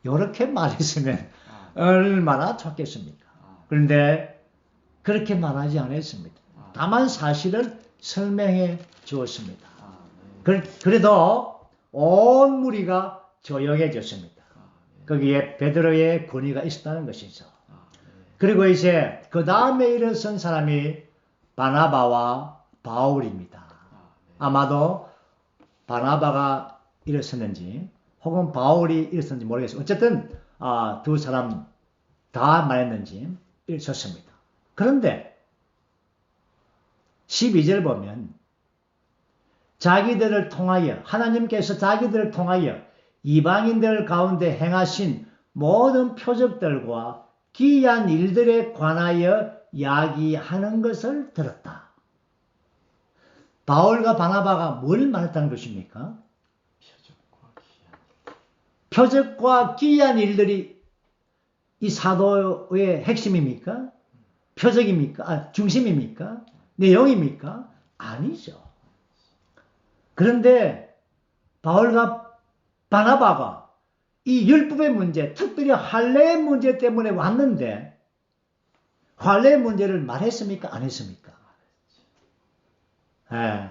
Speaker 1: 이렇게 말했으면 얼마나 좋겠습니까? 그런데 그렇게 말하지 않았습니다. 다만 사실을 설명해 주었습니다. 그래도 온 무리가 조용해졌습니다. 거기에 베드로의 권위가 있었다는 것이죠. 그리고 이제 그 다음에 일어선 사람이 바나바와 바울입니다. 아마도 바나바가 일어섰는지 혹은 바울이 일어섰는지 모르겠어요. 어쨌든 두 사람 다 말했는지 일어섰습니다. 그런데 12절 보면 자기들을 통하여 하나님께서 자기들을 통하여 이방인들 가운데 행하신 모든 표적들과 기이한 일들에 관하여 이야기하는 것을 들었다. 바울과 바나바가 뭘 말했다는 것입니까? 표적과 기이한 일들이 이 사도의 핵심입니까? 표적입니까? 중심입니까? 내용입니까? 아니죠. 그런데 바울과 바나바가 이 율법의 문제, 특별히 할례의 문제 때문에 왔는데 할례의 문제를 말했습니까? 안 했습니까? 안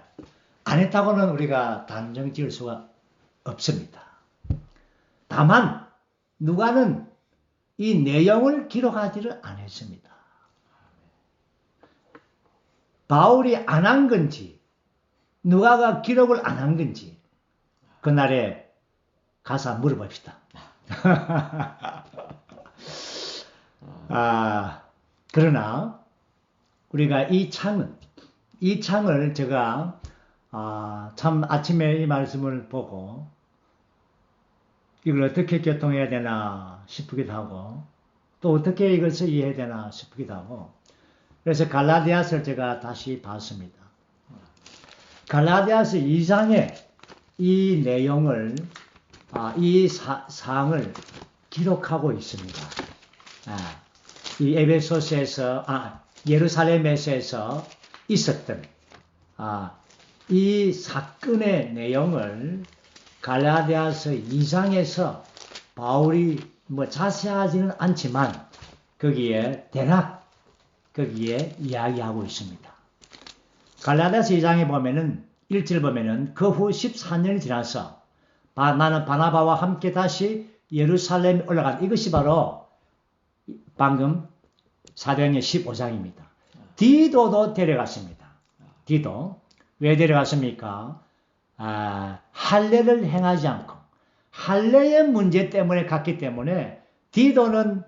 Speaker 1: 했다고는 우리가 단정 지을 수가 없습니다. 다만 누가는 이 내용을 기록하지를 않았습니다. 바울이 안 한 건지 누가가 기록을 안 한 건지 그날에 가서 물어봅시다. 그러나 우리가 이 창을 제가 참 아침에 이 말씀을 보고 이걸 어떻게 교통해야 되나 싶기도 하고 또 어떻게 이것을 이해해야 되나 싶기도 하고 그래서 갈라디아서를 제가 다시 봤습니다. 갈라디아서 2장에 이 내용을 이 사항을 기록하고 있습니다. 이 에베소서에서 예루살렘에서 있었던 이 사건의 내용을 갈라디아서 2장에서 바울이 자세하지는 않지만 거기에 이야기하고 있습니다. 갈라디아서 2장에 보면은 1절 보면은 그 후 14년이 지나서 나는 바나바와 함께 다시 예루살렘에 올라간 이것이 바로 방금 사도행전 15장입니다. 디도도 데려갔습니다. 디도 왜 데려갔습니까? 할례를 행하지 않고 할례의 문제 때문에 갔기 때문에 디도는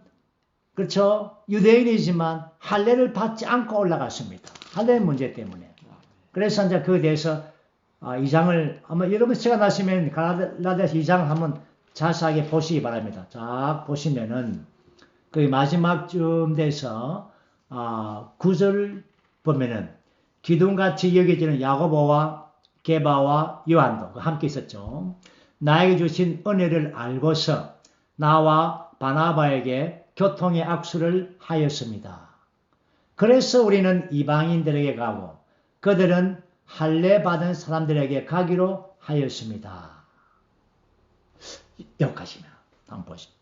Speaker 1: 그렇죠 유대인이지만 할례를 받지 않고 올라갔습니다. 할례의 문제 때문에. 그래서 이제 그에 대해서 2장을 아마 여러분 시간 나시면 갈라디아서 2장 한번 자세하게 보시기 바랍니다. 쫙 보시면은 그 마지막쯤 돼서 9절 보면은 기둥같이 여겨지는 야고보와 게바와 요한도 함께 있었죠. 나에게 주신 은혜를 알고서 나와 바나바에게 교통의 악수를 하였습니다. 그래서 우리는 이방인들에게 가고 그들은 할례 받은 사람들에게 가기로 하였습니다. 여기까지면 한번 보시죠.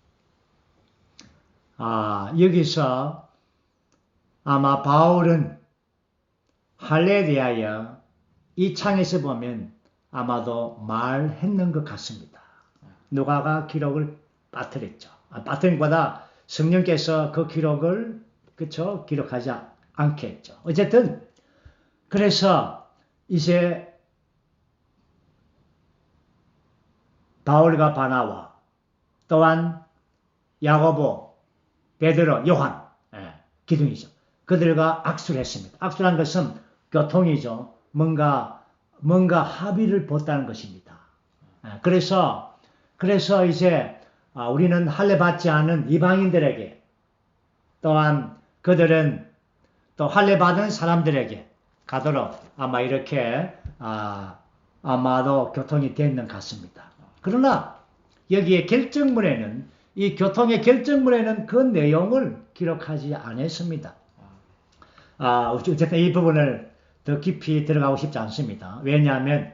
Speaker 1: 여기서 아마 바울은 할례에 대하여 이 창에서 보면 아마도 말했는 것 같습니다. 누가가 기록을 빠뜨렸죠. 빠뜨린보다 성령께서 그 기록을 기록하지 않게 했죠. 어쨌든 그래서 이제 바울과 바나와 또한 야고보, 베드로, 요한 기둥이죠. 그들과 악수를 했습니다. 악수란 것은 교통이죠. 뭔가 합의를 봤다는 것입니다. 그래서 이제 우리는 할례 받지 않은 이방인들에게 또한 그들은 또 할례 받은 사람들에게 가도록 아마 이렇게 아마도 교통이 됐는 것 같습니다. 그러나 여기에 결정문에는 이 교통의 결정문에는 그 내용을 기록하지 않았습니다. 어쨌든 이 부분을 더 깊이 들어가고 싶지 않습니다. 왜냐하면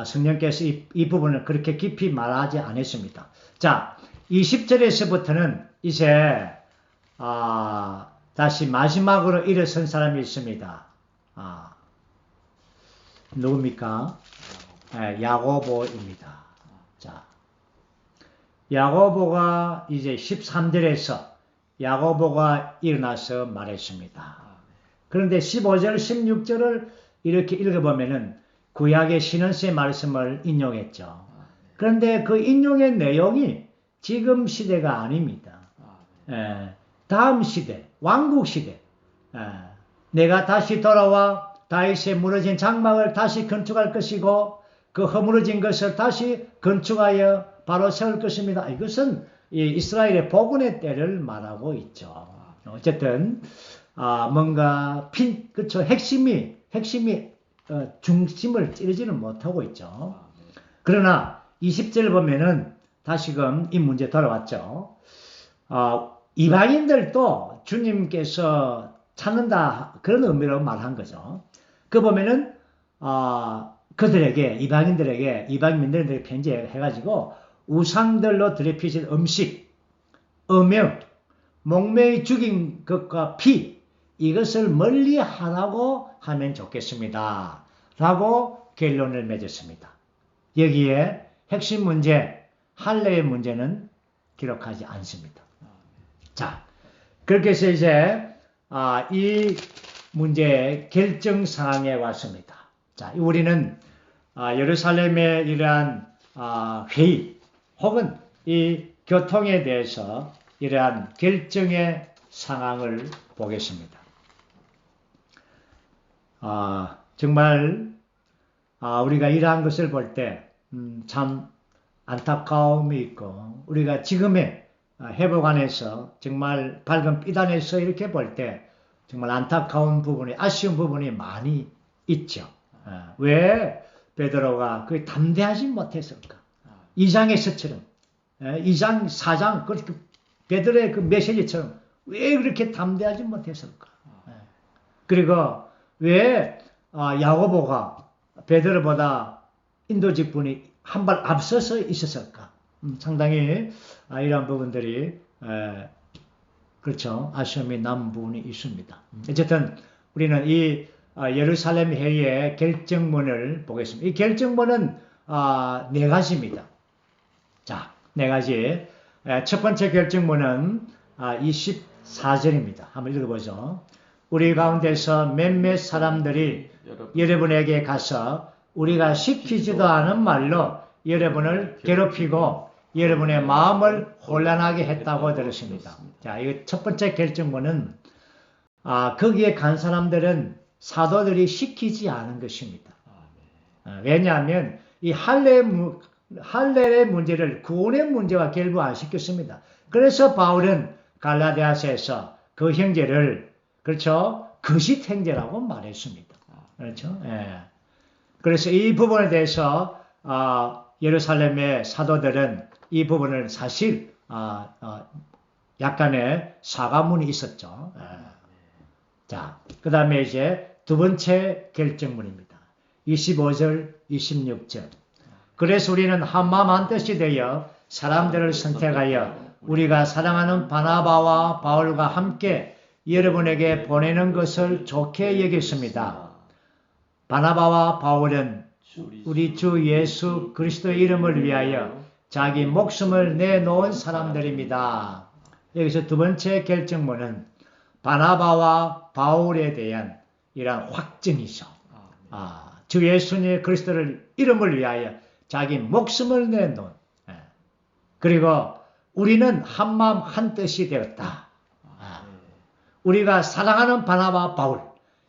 Speaker 1: 성령께서 이 부분을 그렇게 깊이 말하지 않았습니다. 자, 20절에서부터는 이제 다시 마지막으로 일어선 사람이 있습니다. 누굽니까? 야고보입니다. 자, 야고보가 이제 13절에서 야고보가 일어나서 말했습니다. 그런데 15절, 16절을 이렇게 읽어보면은 구약의 신원서의 말씀을 인용했죠. 그런데 그 인용의 내용이 지금 시대가 아닙니다. 다음 시대, 왕국 시대. 내가 다시 돌아와 다윗의 무너진 장막을 다시 건축할 것이고 그 허물어진 것을 다시 건축하여 바로 세울 것입니다. 이것은 이스라엘의 복원의 때를 말하고 있죠. 어쨌든 뭔가 핵심이 중심을 찌르지는 못하고 있죠. 그러나 20절 보면은 다시금 이 문제 돌아왔죠. 이방인들도 주님께서 찾는다 그런 의미로 말한 거죠. 그 보면은 그들에게 이방인들에게 편지해가지고 우상들로 드레피신 음식, 음영, 목매이 죽인 것과 피 이것을 멀리 하라고 하면 좋겠습니다. 라고 결론을 맺었습니다. 여기에 핵심 문제, 할례의 문제는 기록하지 않습니다. 자, 그렇게 해서 이제 이 문제의 결정 상황에 왔습니다. 자, 우리는 예루살렘의 이러한 회의 혹은 이 교통에 대해서 이러한 결정의 상황을 보겠습니다. 정말 우리가 이러한 것을 볼 때 참 안타까움이 있고 우리가 지금의 회복 안에서 정말 밝은 빛 안에서 이렇게 볼 때 정말 안타까운 부분이 아쉬운 부분이 많이 있죠. 왜 베드로가 그 담대하지 못했을까? 2장에서처럼 2장 4장 그렇게 베드로의 그 메시지처럼 왜 그렇게 담대하지 못했을까? 그리고 왜 야고보가 베드로보다 인도 직분이 한 발 앞서서 있었을까? 상당히 이런 부분들이 그렇죠. 아쉬움이 남은 부분이 있습니다. 어쨌든 우리는 이 예루살렘 회의의 결정문을 보겠습니다. 이 결정문은 네 가지입니다. 자, 네 가지. 첫 번째 결정문은 24절입니다. 한번 읽어보죠. 우리 가운데서 몇몇 사람들이 여러분에게 가서 우리가 시키지도 않은 말로 여러분을 괴롭히고 여러분의 마음을 혼란하게 했다고 들었습니다. 자, 이 첫 번째 결정문은 거기에 간 사람들은 사도들이 시키지 않은 것입니다. 왜냐하면 이 할례의 문제를 구원의 문제와 결부 안 시켰습니다. 그래서 바울은 갈라디아서에서 그 형제를 그렇죠? 거짓 형제라고 말했습니다. 그렇죠? 예. 그래서 이 부분에 대해서 예루살렘의 사도들은 이 부분을 사실 약간의 사과문이 있었죠. 예. 자, 그 다음에 이제 두 번째 결정문입니다. 25절, 26절. 그래서 우리는 한 마음 한 뜻이 되어 사람들을 선택하여 우리가 사랑하는 바나바와 바울과 함께 여러분에게 보내는 것을 좋게 여겼습니다. 바나바와 바울은 우리 주 예수 그리스도의 이름을 위하여 자기 목숨을 내놓은 사람들입니다. 여기서 두 번째 결정문은 바나바와 바울에 대한 이러한 확증이죠. 주 예수님 그리스도를 이름을 위하여 자기 목숨을 내놓은. 그리고 우리는 한 마음 한 뜻이 되었다. 우리가 사랑하는 바나바 바울,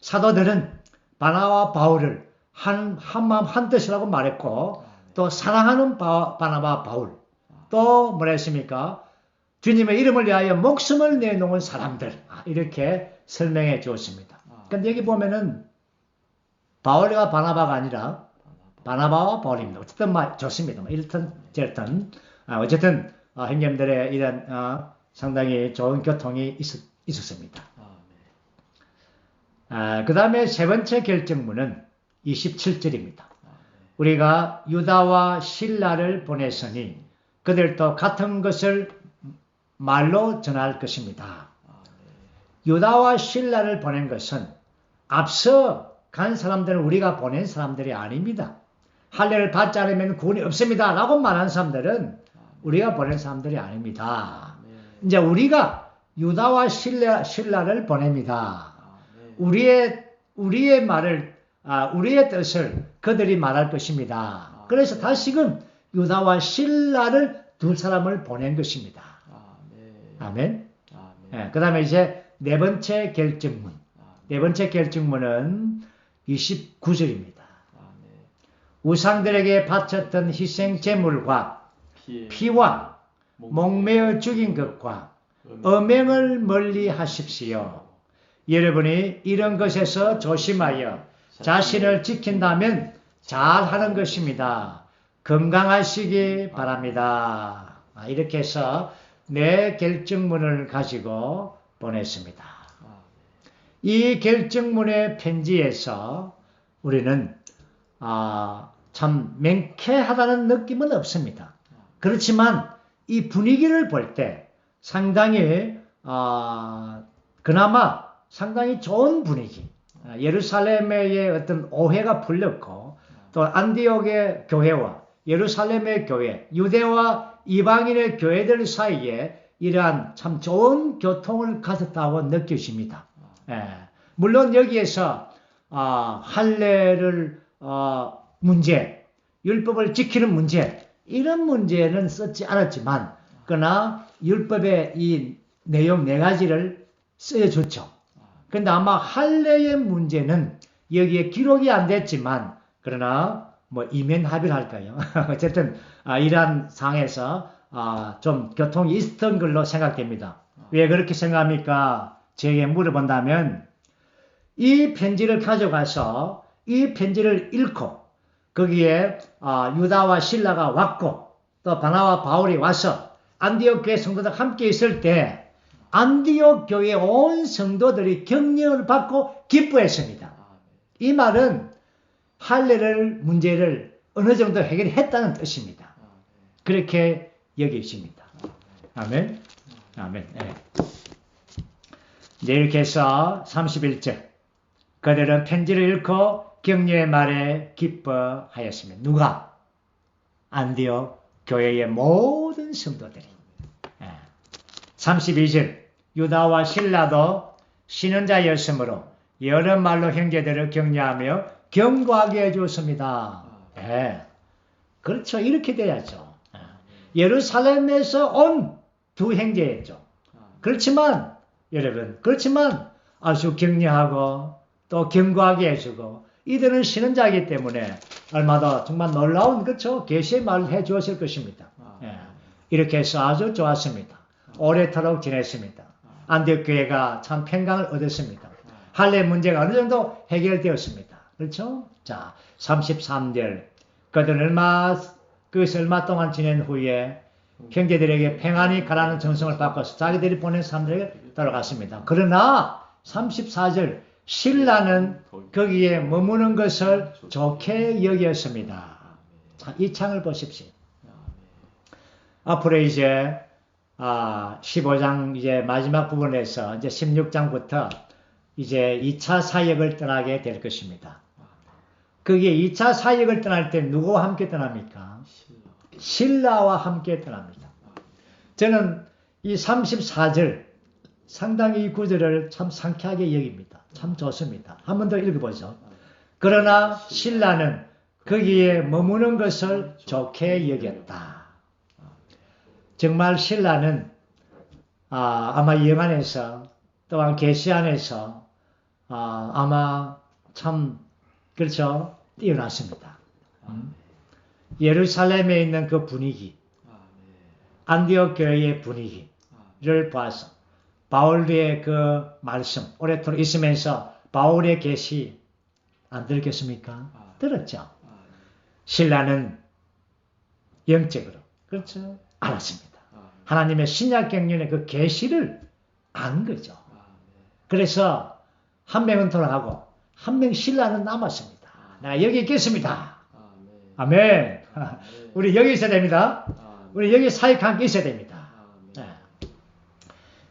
Speaker 1: 사도들은 바나바 바울을 한 마음 한 뜻이라고 말했고, 또 사랑하는 바나바 바울, 또 뭐라 했습니까? 주님의 이름을 위하여 목숨을 내놓은 사람들, 이렇게 설명해 주었습니다. 근데 여기 보면은 바울과 바나바가 아니라 바나바와 바울입니다. 어쨌든 좋습니다. 이렇든 저렇든 어쨌든 형님들의 이런 상당히 좋은 교통이 있었습니다. 그 다음에 세 번째 결정문은 27절입니다. 우리가 유다와 실라를 보냈으니 그들도 같은 것을 말로 전할 것입니다. 유다와 실라를 보낸 것은 앞서 간 사람들은 우리가 보낸 사람들이 아닙니다. 할례를 받지 않으면 구원이 없습니다. 라고 말한 사람들은 우리가 보낸 사람들이 아닙니다. 이제 우리가 유다와 실라를 보냅니다. 우리의 말을, 우리의 뜻을 그들이 말할 것입니다. 그래서 다시금 유다와 실라를 두 사람을 보낸 것입니다. 아멘. 그 다음에 이제 네 번째 결정문. 네 번째 결정문은 29절입니다. 우상들에게 바쳤던 희생 제물과 피와 목매어 죽인 것과 음행을 멀리 하십시오. 여러분이 이런 것에서 조심하여 자신을 지킨다면 잘하는 것입니다. 건강하시기 바랍니다. 이렇게 해서 네 결정문을 가지고 보냈습니다. 이 결정문의 편지에서 우리는 참 맹쾌하다는 느낌은 없습니다. 그렇지만 이 분위기를 볼 때 상당히 그나마 상당히 좋은 분위기. 예루살렘의 어떤 오해가 풀렸고 또 안디옥의 교회와 예루살렘의 교회, 유대와 이방인의 교회들 사이에 이러한 참 좋은 교통을 가졌다고 느껴집니다. 물론 여기에서 할례를 문제, 율법을 지키는 문제, 이런 문제는 썼지 않았지만 그러나 율법의 이 내용 네 가지를 쓰여줬죠. 그런데 아마 할례의 문제는 여기에 기록이 안 됐지만 그러나 뭐 이면합의할까요? 어쨌든 이러한 상에서 좀 교통이 있었던 걸로 생각됩니다. 왜 그렇게 생각합니까? 제게 물어본다면 이 편지를 가져가서 이 편지를 읽고 거기에 유다와 실라가 왔고 또 바나와 바울이 와서 안디옥 교회 성도들 함께 있을 때 안디옥 교회 온 성도들이 격려를 받고 기뻐했습니다. 이 말은 할례를 문제를 어느 정도 해결했다는 뜻입니다. 그렇게 여기십니다. 아멘. 아멘. 네. 이렇게 해서 31절 그들은 편지를 읽고 격려의 말에 기뻐하였습니다. 누가? 안디옥 교회의 모든 성도들이. 32절 유다와 실라도 신원자였으므로 여러 말로 형제들을 격려하며 경고하게 해주었습니다. 그렇죠. 이렇게 돼야죠. 예루살렘에서 온 두 형제였죠. 그렇지만 여러분, 아주 격려하고 또 경고하게 해주고 이들은 신혼자이기 때문에 얼마나 정말 놀라운 그렇죠? 계시의 말을 해 주었을 것입니다. 예. 이렇게 해서 아주 좋았습니다. 오래도록 지냈습니다. 안디옥 교회가 참 평강을 얻었습니다. 할례 문제가 어느 정도 해결되었습니다. 그렇죠? 자, 33절. 그들은 그것을 얼마 동안 지낸 후에 형제들에게 평안히 가라는 정성을 바꿔서 자기들이 보낸 사람들에게 돌아갔습니다. 그러나 34절 신라는 거기에 머무는 것을 좋게 여겼습니다. 자, 이 창을 보십시오. 앞으로 이제 15장 이제 마지막 부분에서 이제 16장부터 이제 2차 사역을 떠나게 될 것입니다. 거기에 2차 사역을 떠날 때 누구와 함께 떠납니까? 신라와 함께 떠납니다. 저는 이 34절 상당히 이 구절을 참 상쾌하게 여깁니다. 참 좋습니다. 한 번 더 읽어보죠. 그러나 신라는 거기에 머무는 것을 좋게 여겼다. 정말 신라는 아마 영안에서 또한 계시 안에서 아마 참 그렇죠 뛰어났습니다. 예루살렘에 있는 그 분위기, 안디옥 교회의 분위기를 봐서 바울의 그 말씀 오래도록 있으면서 바울의 계시 안 들었겠습니까? 들었죠. 신라는 영적으로 그렇죠 알았습니다. 하나님의 신약 경륜의 그 계시를 안 거죠. 그래서 한 명은 돌아가고 한 명 신라는 남았습니다. 내가 여기 있겠습니다. 아멘. 우리 여기 있어야 됩니다. 우리 여기 사역 함께 있어야 됩니다. 네.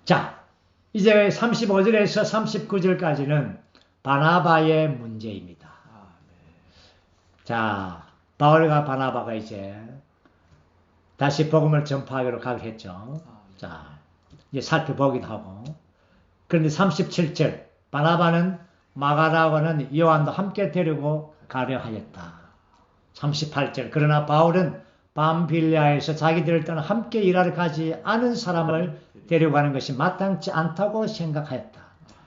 Speaker 1: 자, 이제 35절에서 39절까지는 바나바의 문제입니다. 자, 바울과 바나바가 이제 다시 복음을 전파하기로 가겠죠. 자, 이제 살펴보기도 하고. 그런데 37절, 바나바는 마가라고는 요한도 함께 데리고 가려 하였다. 38절, 그러나 바울은 밤빌리아에서 자기들을 떠나 함께 일하러 가지 않은 사람을 데려가는 것이 마땅치 않다고 생각하였다.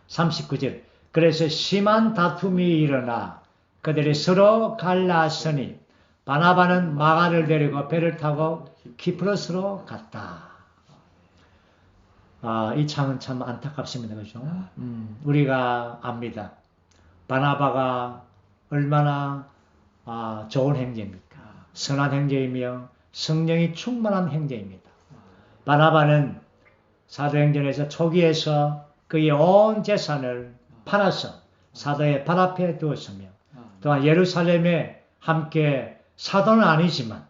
Speaker 1: 39절, 그래서 심한 다툼이 일어나 그들이 서로 갈라서니 바나바는 마가를 데리고 배를 타고 키프로스로 갔다. 이 창은 참 안타깝습니다. 그죠? 우리가 압니다. 바나바가 얼마나 좋은 형제입니까? 선한 형제이며 성령이 충만한 형제입니다. 바나바는 사도행전에서 초기에서 그의 온 재산을 팔아서 사도의 발 앞에 두었으며 또한 예루살렘에 함께 사도는 아니지만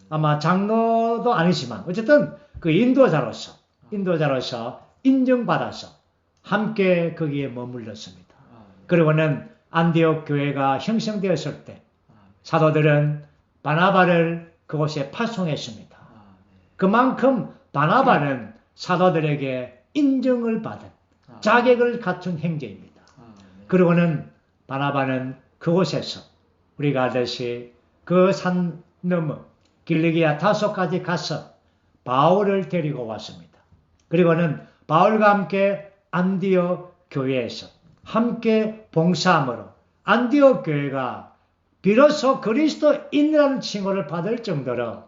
Speaker 1: 아마 장로도 아니지만 어쨌든 그 인도자로서 인정받아서 함께 거기에 머물렀습니다. 그리고는 안디옥 교회가 형성되었을 때 사도들은 바나바를 그곳에 파송했습니다. 그만큼 바나바는 사도들에게 인정을 받은 자격을 갖춘 형제입니다. 그리고는 바나바는 그곳에서 우리가 알듯이 그 산 너머 길리기아 다소까지 가서 바울을 데리고 왔습니다. 그리고는 바울과 함께 안디옥 교회에서 함께 봉사함으로 안디옥 교회가 비로소 그리스도인이라는 칭호를 받을 정도로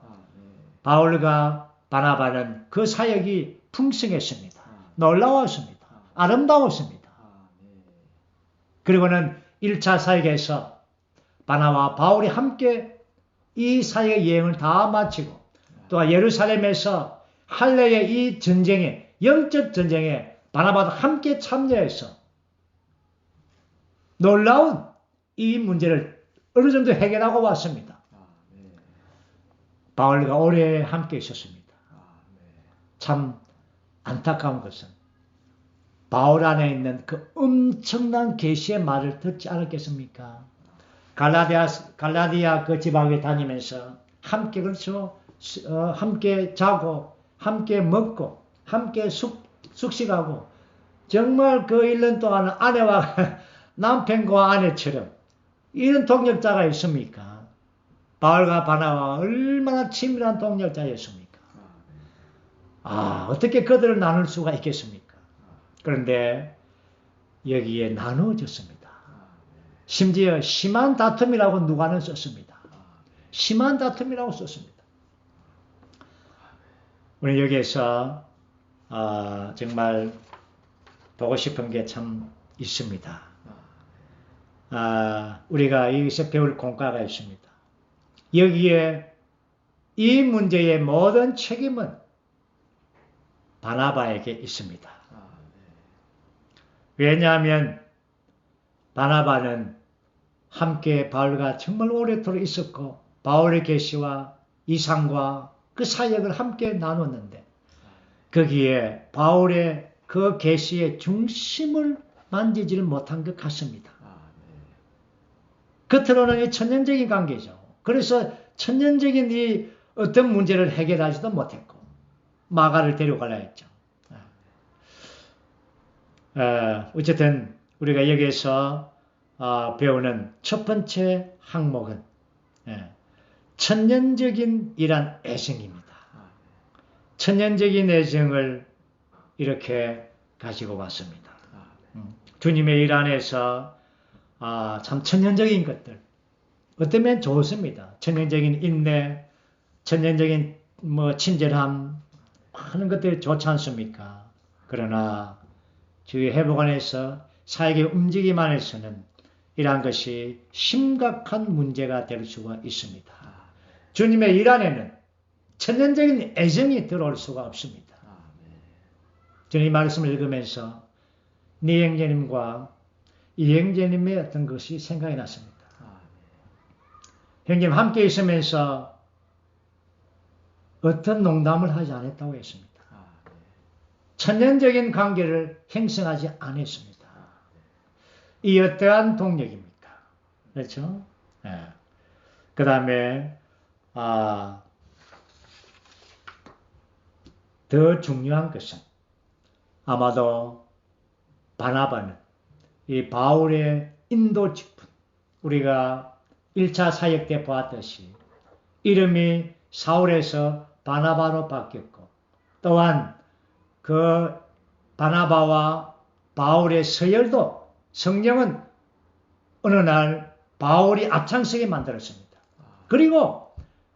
Speaker 1: 바울과 바나바는 그 사역이 풍성했습니다. 놀라웠습니다. 아름다웠습니다. 그리고는 1차 사역에서 바나바와 바울이 함께 이 사역의 여행을 다 마치고 또 예루살렘에서 할례의 이 전쟁에 영적 전쟁에 바나바도 함께 참여해서 놀라운 이 문제를 어느 정도 해결하고 왔습니다. 바울과 오래 함께 있었습니다. 참 안타까운 것은 바울 안에 있는 그 엄청난 계시의 말을 듣지 않았겠습니까? 갈라디아 그 지방에 다니면서 함께 그렇죠. 함께 자고 함께 먹고 함께 숙식하고 정말 그 1년 동안 아내와 남편과 아내처럼 이런 동역자가 있습니까? 바울과 바나바가 얼마나 친밀한 동역자였습니까? 어떻게 그들을 나눌 수가 있겠습니까? 그런데 여기에 나누어졌습니다. 심지어 심한 다툼이라고 누가는 썼습니다. 심한 다툼이라고 썼습니다. 우리 여기에서 정말 보고 싶은 게 참 있습니다. 우리가 여기서 배울 공과가 있습니다. 여기에 이 문제의 모든 책임은 바나바에게 있습니다. 왜냐하면 바나바는 함께 바울과 정말 오래도록 있었고 바울의 계시와 이상과 그 사역을 함께 나눴는데 거기에 바울의 그 계시의 중심을 만지지를 못한 것 같습니다. 겉으로는 이 천연적인 관계죠. 그래서 천연적인 이 어떤 문제를 해결하지도 못했고 마가를 데려가려 했죠. 어쨌든 우리가 여기에서 배우는 첫 번째 항목은 천연적인 이란 애정입니다. 천연적인 애정을 이렇게 가지고 왔습니다. 주님의 일 안에서 참 천연적인 것들 어쩌면 좋습니다. 천연적인 인내, 천연적인 친절함 많은 것들이 좋지 않습니까? 그러나 주의 회복 안에서 사역의 움직임 안에서는 이러한 것이 심각한 문제가 될 수가 있습니다. 주님의 일 안에는 천연적인 애정이 들어올 수가 없습니다. 저는 이 말씀을 읽으면서 네 형제님과 이 형제님의 어떤 것이 생각이 났습니다. 형님 함께 있으면서 어떤 농담을 하지 않았다고 했습니다. 천연적인 관계를 형성하지 않았습니다. 이 어떠한 동력입니까? 그렇죠? 그 다음에 더 중요한 것은 아마도 바나바는 이 바울의 인도 직분, 우리가 1차 사역 때 보았듯이 이름이 사울에서 바나바로 바뀌었고 또한 그 바나바와 바울의 서열도 성령은 어느 날 바울이 앞장서게 만들었습니다. 그리고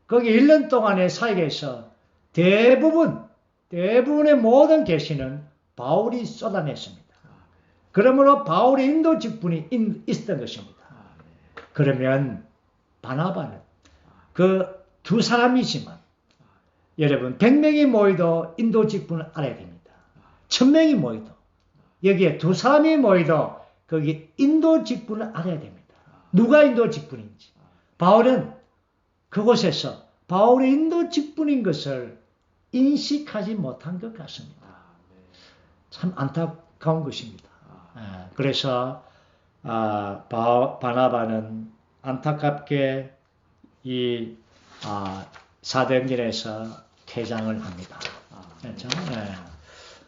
Speaker 1: 거기 1년 동안의 사역에서 대부분의 모든 계시는 바울이 쏟아냈습니다. 그러므로 바울의 인도 직분이 있었던 것입니다. 그러면 바나바는 그 두 사람이지만 여러분 100명이 모여도 인도 직분을 알아야 됩니다. 1000명이 모여도 여기에 두 사람이 모여도 거기 인도 직분을 알아야 됩니다. 누가 인도 직분인지. 바울은 그곳에서 바울의 인도 직분인 것을 인식하지 못한 것 같습니다. 참 안타까운 것입니다. 그래서 바나바는 안타깝게 이 사도행전에서 퇴장을 합니다. 그렇죠?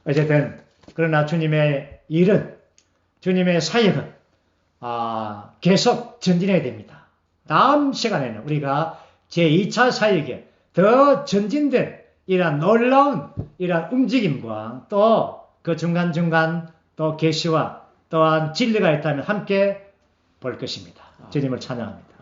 Speaker 1: 어쨌든 그러나 주님의 일은 주님의 사역은 계속 전진해야 됩니다. 다음 시간에는 우리가 제2차 사역에 더 전진된 이러한 놀라운 이러한 움직임과 또 그 중간중간 또 계시와 또한 진리가 있다면 함께 볼 것입니다. 주님을 찬양합니다.